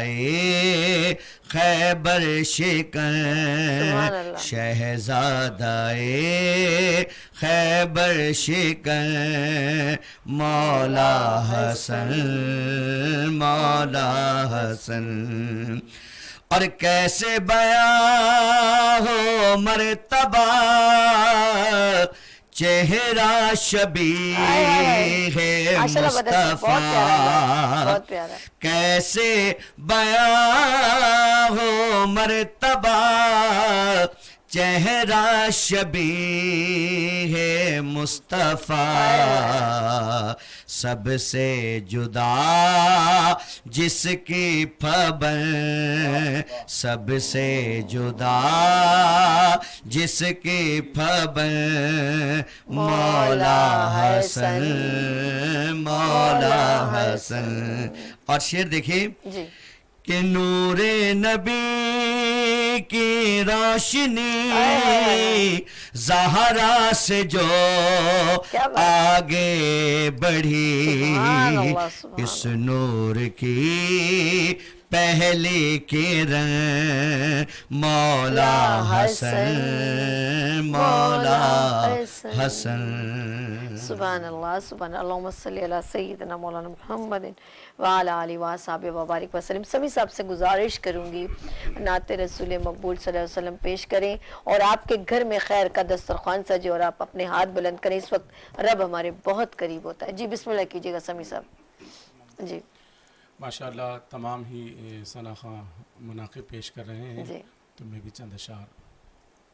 خیبر شکن شہزادہ خیبر شکن مولا حسن مولا حسن. اور کیسے بیاں ہو مرتبہ چہرہ شبیہ مصطفیٰ کیسے بیاں ہو مرتبہ چہرہ شبیہ مصطفیٰ سب سے جدا جس کی پھبن سب سے جدا جس کی پھبن مولا حسن مولا حسن. اور شعر دیکھیے کہ نور نبی کی روشنی زہرا سے جو آگے بڑھی اس نور کی پہلی کرن مولا حسن مولا حسن. سبحان اللہ سبحان اللہ. اللہم صلی علی سیدنا مولانا محمد وعلی آلہ وصحبہ وبارک وسلم. سبھی صاحب سے گزارش کروں گی نعت رسول مقبول صلی اللہ علیہ وسلم پیش کریں اور آپ کے گھر میں خیر کا دسترخوان سجے اور آپ اپنے ہاتھ بلند کریں. اس وقت رب ہمارے بہت قریب ہوتا ہے. جی بسم اللہ کیجئے گا سمیع صاحب. جی ماشاءاللہ تمام ہی ثنا خواں مناقب پیش کر رہے ہیں جی. تو میں بھی چند اشعار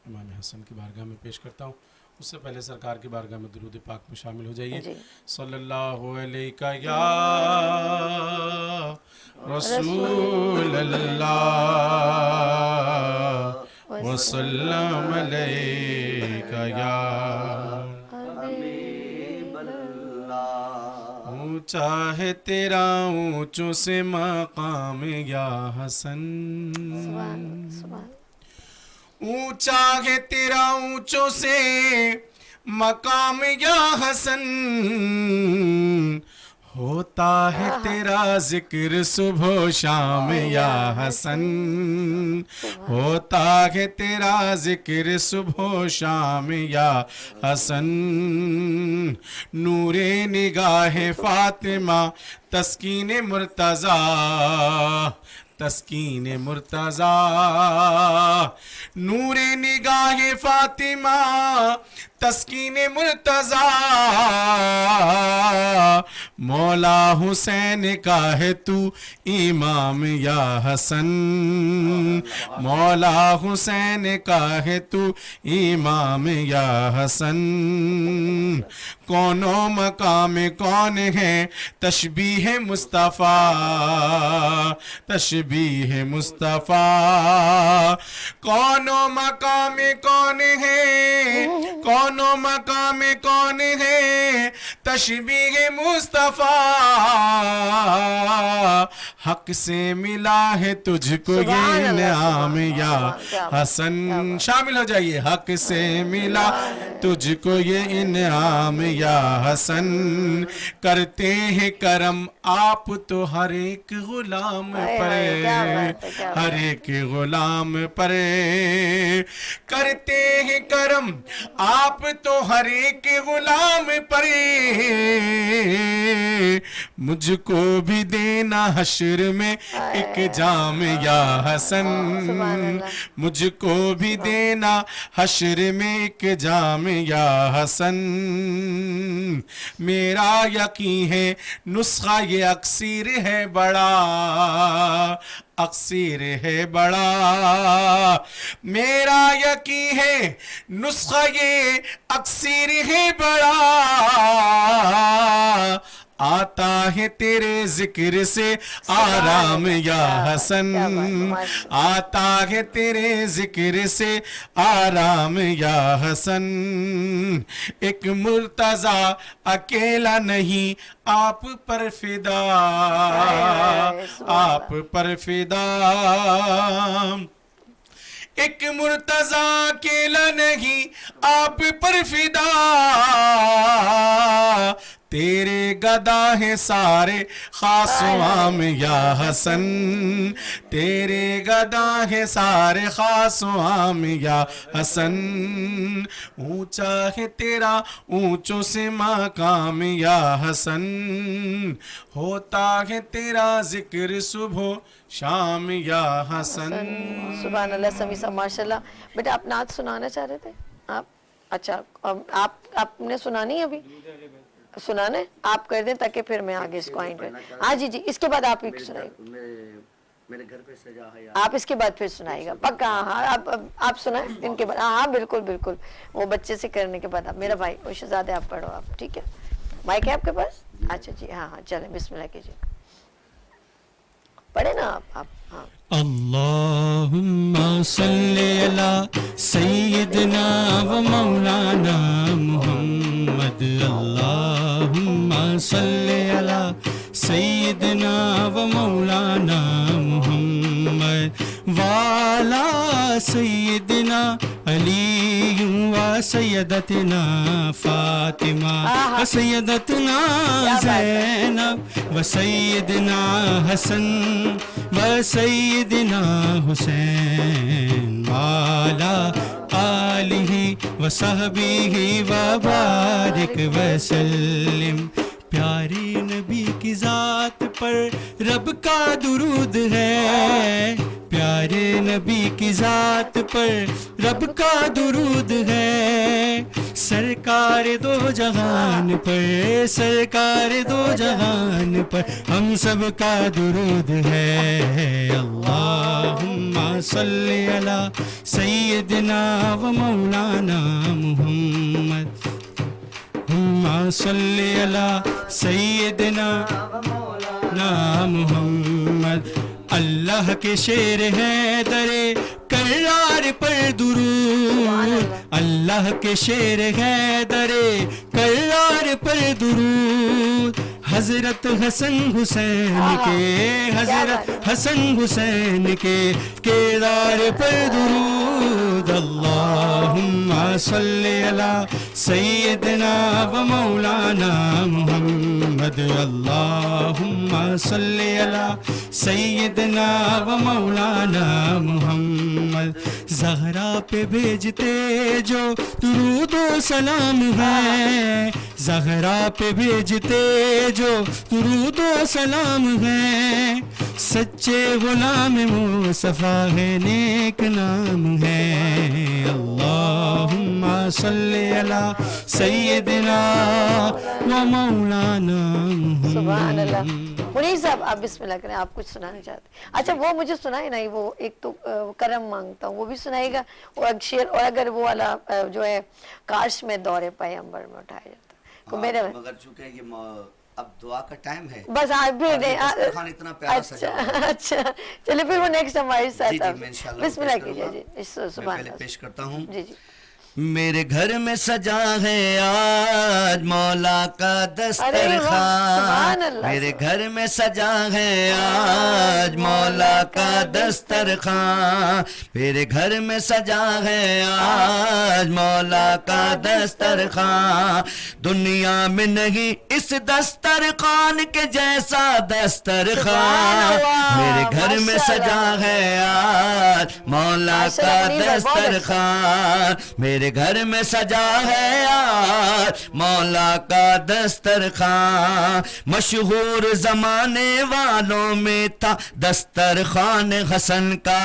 امام حسن کی بارگاہ میں پیش کرتا ہوں. اس سے پہلے سرکار کی بارگاہ میں درود پاک میں شامل ہو جائیے. صلی اللہ علیہ یا رسول اللہ وسلم علیہ یا اونچا ہے تیرا اونچوں سے مقام یا حسن اونچا ہے تیرا اونچوں سے مقام یا حسن ہوتا ہے تیرا ذکر صبح و شام یا حسن ہوتا ہے تیرا ذکر صبح و شام یا حسن نور نگاہ فاطمہ تسکین مرتضی تسکین مرتضی نور نگاہ فاطمہ تسکین مرتضی مولا حسین کا ہے تو امام یا حسن مولا حسین کا ہے تو امام یا حسن کون و مقام کون ہے تشبیہ مصطفیٰ تشبیہ مصطفیٰ کون و مقام کون ہے کون و مقام کون ہے تشبیہ مصطفیٰ حق سے ملا ہے تجھ کو یہ انعام یا حسن شامل ہو جائیے حق سے ملا تجھ کو یہ انعام یا حسن کرتے ہیں کرم آپ تو ہر ایک غلام پر ہر ایک غلام پر کرتے ہیں کرم آپ تو ہر ایک غلام پر مجھ کو بھی دینا حشر میں ایک جام یا حسن مجھ کو بھی دینا حشر میں ایک جام یا حسن میرا یقین ہے نسخہ یہ اکثیر ہے بڑا اکثیر ہے بڑا میرا یقین ہے نسخہ یہ اکثیر ہے بڑا آتا ہے تیرے ذکر سے آرام یا حسن آتا ہے تیرے ذکر سے آرام یا حسن ایک مرتضی اکیلا نہیں آپ پر فدا آپ پر فدا ایک مرتضی اکیلا نہیں آپ پر فدا تیرے گدا ہے سارے خاص و عام یا حسن تیرے گدا ہے سارے خاص و عام یا حسن اونچا ہے تیرا اونچوں سے مقام یا حسن ہوتا ہے تیرا ذکر صبح شام یا حسن. سبحان اللہ. سمیع صاحب ماشاء اللہ. بیٹا آپ نعت سنانا چاہ رہے تھے آپ؟ اچھا آپ نے سنانی ہے ابھی؟ سنانا ہے آپ کر دیں تاکہ پھر میں آگے اس کو آئیں. ہاں جی جی اس کے بعد آپ ہی سنائیں گے. میرے گھر پہ سجا ہے آپ اس کے بعد پھر سنائے گا پکا. ہاں آپ سنائیں ان کے بعد. ہاں بالکل بالکل وہ بچے سے کرنے کے بعد آپ میرا بھائی وہ شہزادے آپ پڑھو آپ. ٹھیک ہے مائک ہے آپ کے پاس؟ اچھا جی ہاں ہاں چلیں بسم اللہ کیجیے پڑھے نا آپ. ہاں اللہم صلی علی سیدنا و مولانا محمد اللہم صلی علی سیدنا و مولانا محمد وعلا سیدنا علی و سیدتنا فاطمہ و سیدتنا زینب و سیدنا حسن و سیدنا حسین وعلا آلہ و صحبہ و بارک وسلم. پیارے نبی کی ذات پر رب کا درود ہے پیارے نبی کی ذات پر رب کا درود ہے سرکار دو جہان پر سرکار دو جہان پر ہم سب کا درود ہے. اللہم صلی علی سیدنا و مولانا محمد اللہم صلی علی سیدنا و مولانا محمد. اللہ کے شیر ہے درے کرار پر درود اللہ کے شیر ہے درے کرار پر درود حضرت حسن حسین کے حضرت حسن حسین کے کردار پر درود. اللہم صلی علی سیدنا و مولانا محمد اللہم صلی علی سیدنا و مولانا محمد. زہرا پہ بھیجتے جو درود و سلام ہے زہرا پہ بھیجتے جو درود و سلام ہے سچے غلام مصطفیٰ ہے نیک نام ہے. اللہم صلی علی سیدنا و مولانا. سبحان اللہ. منیر صاحب آپ بسم اللہ کریں. آپ کچھ سنانا چاہتے ہیں؟ اچھا وہ مجھے سنائے نا وہ ایک تو کرم مانگتا ہوں وہ بھی سنائے گا اور ایک شعر اور اگر وہ والا جو ہے کاش میں دور پیغمبر میں اٹھایا جاتا میرے مگر چونکہ یہ اب دعا کا ٹائم ہے بس آپ بھی اتنا پیارا سجا اچھا چلے پھر وہ نیکسٹ ہمارے ساتھ بسم اللہ کیجیے جی. پہلے پیش کرتا ہوں. جی جی. میرے گھر میں سجا ہے آج مولا کا دسترخوان میرے گھر میں سجا ہے آج مولا کا دسترخوان میرے گھر میں سجا ہے آج مولا کا دسترخوان دنیا میں نہیں اس دسترخوان کے جیسا دسترخوان میرے گھر میں سجا ہے آج مولا کا دسترخوان میرے گھر میں سجا ہے آج مولا کا دسترخوان مشہور زمانے والوں میں تھا دسترخوان حسن کا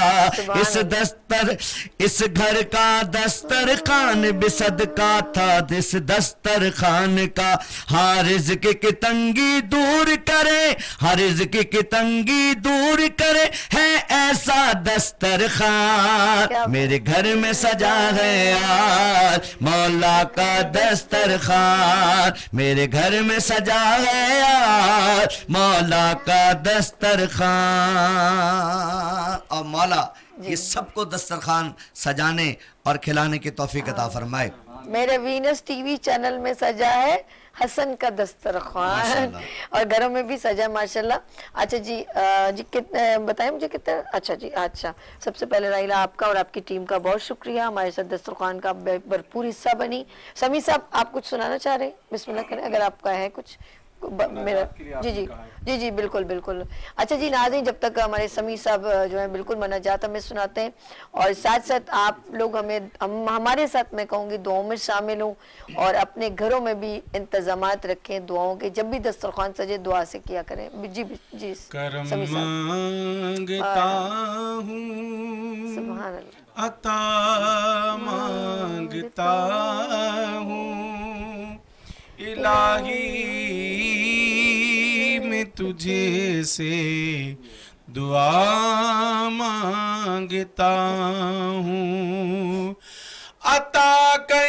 اس گھر کا دسترخوان بھی صدقہ تھا اس دسترخوان کا ہر رزق کی تنگی دور کرے ہر رزق کی تنگی دور کرے ہے ایسا دسترخوان میرے گھر میں سجا ہے مولا کا دسترخوان میرے گھر میں سجا ہے یار مولا کا دسترخوان. اور مولا یہ سب کو دسترخوان سجانے اور کھلانے کی توفیق عطا فرمائے. میرے وینس ٹی وی چینل میں سجا ہے حسن کا دسترخوان اور گھروں میں بھی سجا ماشاءاللہ. اچھا جی کتنے بتائیں مجھے کتنے. اچھا جی اچھا سب سے پہلے رائلہ آپ کا اور آپ کی ٹیم کا بہت شکریہ. ہمارے ساتھ دسترخوان کا بھرپور حصہ بنی. سمیع صاحب آپ کچھ سنانا چاہ رہے ہیں؟ بسم اللہ کریں اگر آپ کا ہے کچھ. میرا جی بالکل بالکل. اچھا جی ناظرین جب تک ہمارے سمیع صاحب جو ہے بالکل مناجات ہمیں سناتے ہیں اور ساتھ ساتھ آپ لوگ ہمارے ساتھ میں کہوں گی دعاؤں میں شامل ہوں اور اپنے گھروں میں بھی انتظامات رکھیں دعاؤں کے. جب بھی دسترخوان سجے دعا سے کیا کریں. جی کرم مانگتا ہوں سبحان اللہ عطا مانگتا ہوں الہی میں تجھے سے دعا مانگتا ہوں عطا کر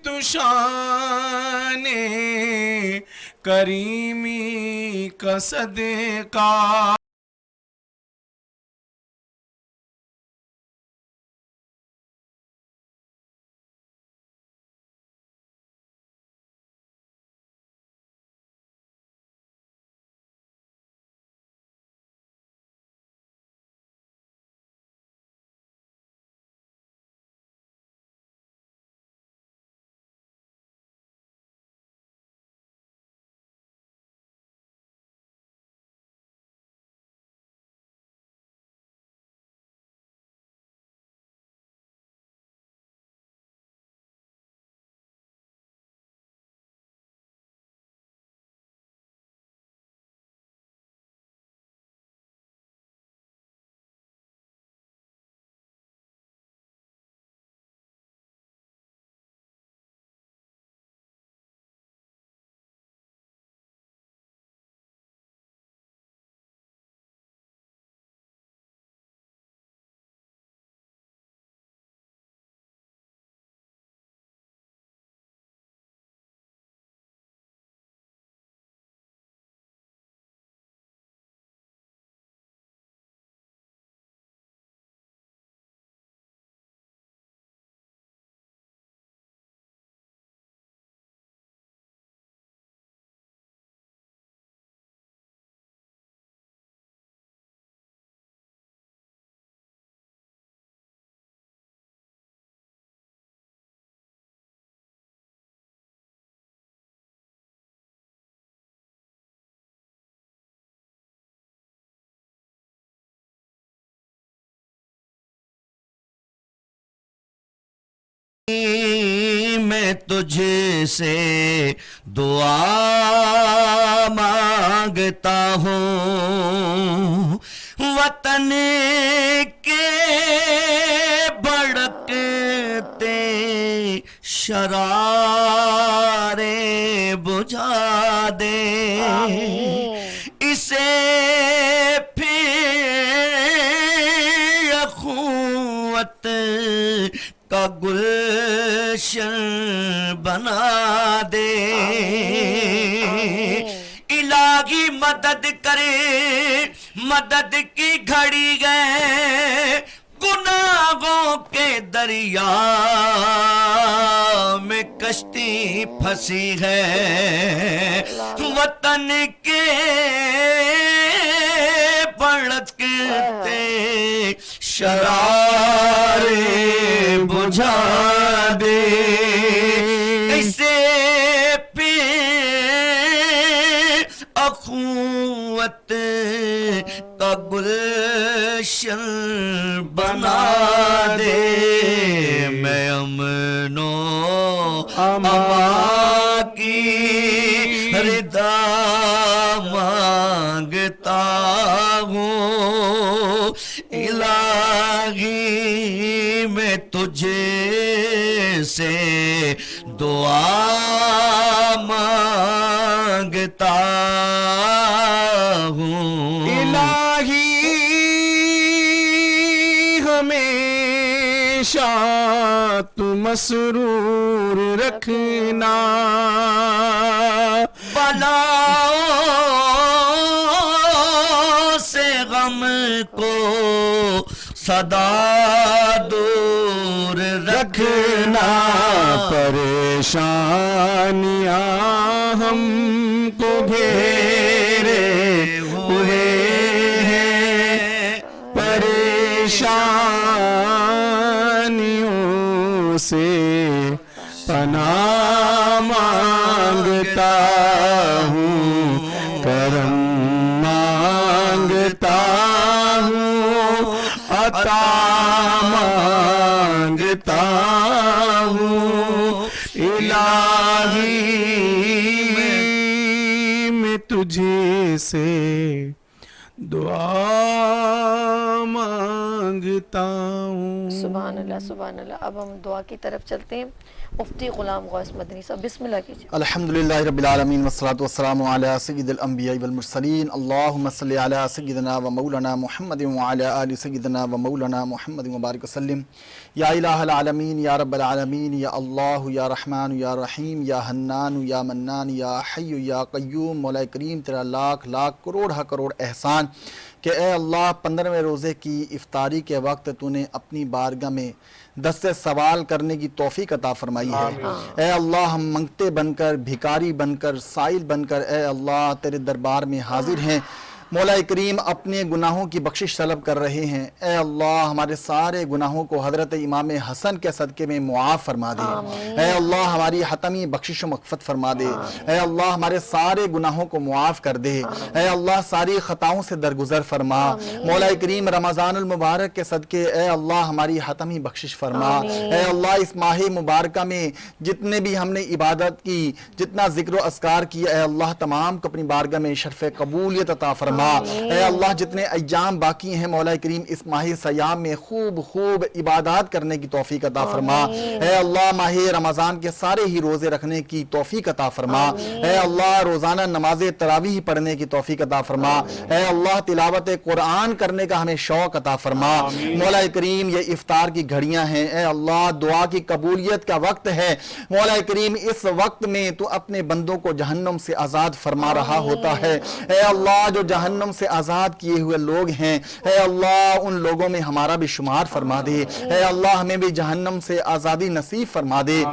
تو شان کریمی کا صدقہ میں تجھ سے دعا مانگتا ہوں وطن کے بھڑکتے شرارے بجھا دے اسے پھر اخوت کا گلشن بنا دے الہی مدد کرے مدد کی گھڑی گئے گناہوں کے دریا میں کشتی پھنسی ہے وطن کے بھڑکتے شرارے بجھا دے اسے پھر اخوت کا گلشن بنا دے میں امن و امان کی رضا مانگتا ہوں الہی میں تجھے سے دعا مانگتا ہوں الہی ہمیں ہمیشہ تو مسرور رکھنا، بلاؤں سے غم کو سدا دور رکھنا، پریشانیاں ہم کو گھیرے ہوئے ہیں، پریشانیوں سے پناہ مانگتا ہوں، کرم مانگتا ہوں، عطا مانگتا ہوں، الہی میں تجھے سے دعا مانگتا ہوں۔ سبحان اللہ سبحان اللہ۔ اب ہم دعا کی طرف چلتے ہیں۔ مفتی غلام غوث مدنی صاحب بسم اللہ کیجیے۔ الحمدللہ رب العالمین والصلاة والسلام علی سید الانبیاء والمرسلین، اللہم صلی علی سیدنا و مولانا محمد وعلی آل سیدنا و مولانا محمد مبارک وسلم۔ یا الہ العالمین، یا رب العالمین، یا اللہ، یا رحمان، یا رحیم، یا حنان، یا منان، یا حی، یا قیوم۔ مولا کریم تیرا لاکھ لاکھ کروڑ کروڑ احسان کہ اے اللہ 15ویں روزے کی افطاری کے وقت تو نے اپنی بارگاہ میں دست سوال کرنے کی توفیق عطا فرمائی ہے۔ اے اللہ ہم منگتے بن کر، بھکاری بن کر، سائل بن کر اے اللہ تیرے دربار میں حاضر ہیں۔ مولا کریم اپنے گناہوں کی بخشش طلب کر رہے ہیں۔ اے اللہ ہمارے سارے گناہوں کو حضرت امام حسن کے صدقے میں معاف فرما دے۔ اے اللہ ہماری حتمی بخشش و مغفرت فرما دے۔ اے اللہ ہمارے سارے گناہوں کو معاف کر دے۔ اے اللہ ساری خطاؤں سے درگزر فرما۔ مولا کریم رمضان المبارک کے صدقے اے اللہ ہماری حتمی بخشش فرما۔ اے اللہ اس ماہ مبارکہ میں جتنے بھی ہم نے عبادت کی، جتنا ذکر و اذکار کیا، اے اللہ تمام کو اپنی بارگاہ میں شرف قبولیت عطا فرما۔ اے اللہ جتنے ایام باقی ہیں مولا کریم اس ماہ سیام میں خوب عبادات کرنے کی توفیق عطا فرما۔ اے اللہ ماہ رمضان کے سارے ہی روزے رکھنے کی توفیق عطا فرما۔ اے اللہ روزانہ نماز تراویح پڑھنے کی توفیق عطا فرما۔ اے اللہ تلاوت قرآن کرنے کا ہمیں شوق عطا فرما۔ مولا کریم یہ افطار کی گھڑیاں ہیں، اے اللہ دعا کی قبولیت کا وقت ہے۔ مولا کریم اس وقت میں تو اپنے بندوں کو جہنم سے آزاد فرما رہا ہوتا ہے۔ اے اللہ جو جہنم سے آزاد کیے ہوئے لوگ ہیں، اے اللہ ان لوگوں میں ہمارا بھی شمار فرما دے۔ اے اللہ ہمیں بھی جہنم سے آزادی نصیب فرما دے۔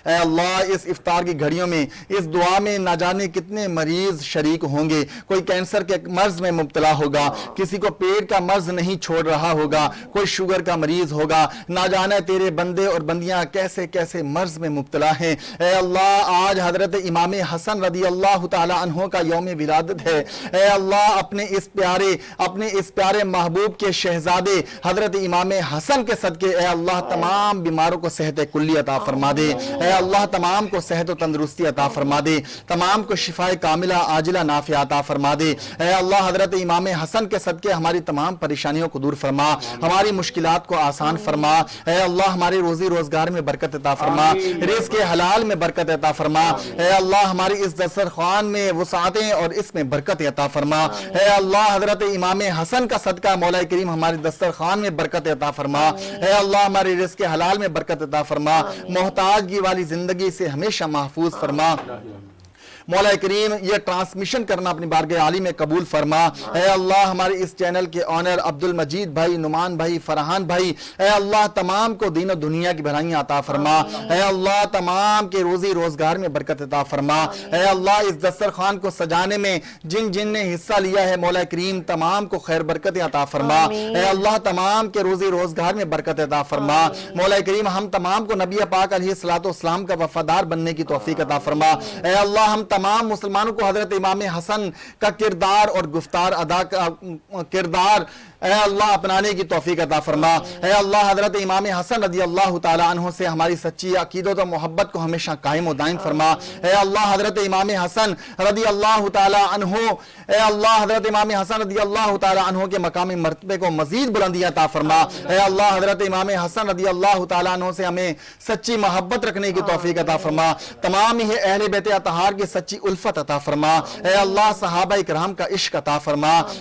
اے اللہ اس افطار کی گھڑیوں میں اس دعا میں نہ جانے کتنے مریض شریک ہوں گے۔ کوئی کینسر کے مرض میں مبتلا ہوگا، کسی کو پیٹ کا مرض نہیں چھوڑ رہا ہوگا، کوئی شوگر کا مریض ہوگا، نہ جانے تیرے بندے اور بندیاں کیسے کیسے مرض میں مبتلا ہیں۔ اے اللہ آج حضرت امام حسن رضی اللہ تعالی عنہ کا یوم ولادت ہے۔ اے اللہ اپنے اس پیارے محبوب کے شہزادے حضرت امام حسن کے صدقے اے اللہ تمام بیماروں کو صحت کلی عطا فرما دے۔ اے اللہ تمام کو صحت و تندرستی عطا فرما دے، تمام کو شفاء کاملہ عاجلہ نافعہ عطا فرما دے۔ اے اللہ حضرت امام حسن کے صدقے ہماری تمام پریشانیوں کو دور فرما، ہماری مشکلات کو آسان فرما۔ اے اللہ ہماری روزی روزگار میں برکت عطا فرما، رزق حلال میں برکت عطا فرما۔ اے اللہ ہماری اس دسترخوان میں وسعتیں اور اس میں برکت عطا فرما۔ اے اللہ حضرت امام حسن کا صدقہ مولا کریم ہمارے دسترخوان میں برکت عطا فرما۔ اے اللہ ہمارے رزق حلال میں برکت عطا فرما، محتاجگی والی زندگی سے ہمیشہ محفوظ فرما۔ مولا کریم یہ ٹرانسمیشن کرنا اپنی بارگاہ عالی میں قبول فرما۔ اے اللہ ہمارے اس چینل کے آنر عبد المجید بھائی، نعمان بھائی، فرحان بھائی، اے اللہ تمام کو دین و دنیا کی بھلائیاں عطا فرما۔ اے اللہ تمام کے روزی روزگار میں برکت عطا فرما۔ اے اللہ اس دسترخوان کو سجانے میں جن جن نے حصہ لیا ہے مولا کریم تمام کو خیر برکت عطا فرما۔ اے اللہ تمام کے روزی روزگار میں برکت عطا فرما۔ مولا کریم ہم تمام کو نبی پاک علیہ الصلوۃ والسلام کا وفادار بننے کی توفیق عطا فرما۔ اے اللہ ہم تمام مسلمانوں کو حضرت امام حسن کا کردار اور گفتار کردار اے اللہ اپنانے کی توفیق عطا فرما۔ اے اللہ حضرت امام حسن رضی اللہ تعالی عنہ سے ہماری سچی عقیدت و محبت کو ہمیشہ قائم و دائم فرما۔ اے اللہ حضرت امام حسن رضی اللہ تعالی عنہ اے اللہ حضرت امام حسن رضی اللہ تعالی عنہ کے مقام مرتبے کو مزید بلندی عطا فرما۔ اے اللہ حضرت امام حسن رضی اللہ تعالی عنہ سے ہمیں سچی محبت رکھنے کی توفیق عطا فرما۔ تمام ہی اہل بیت اطہار کی سچی الفت عطا فرما۔ اے اللہ صحابہ کرام کا عشق عطا فرما۔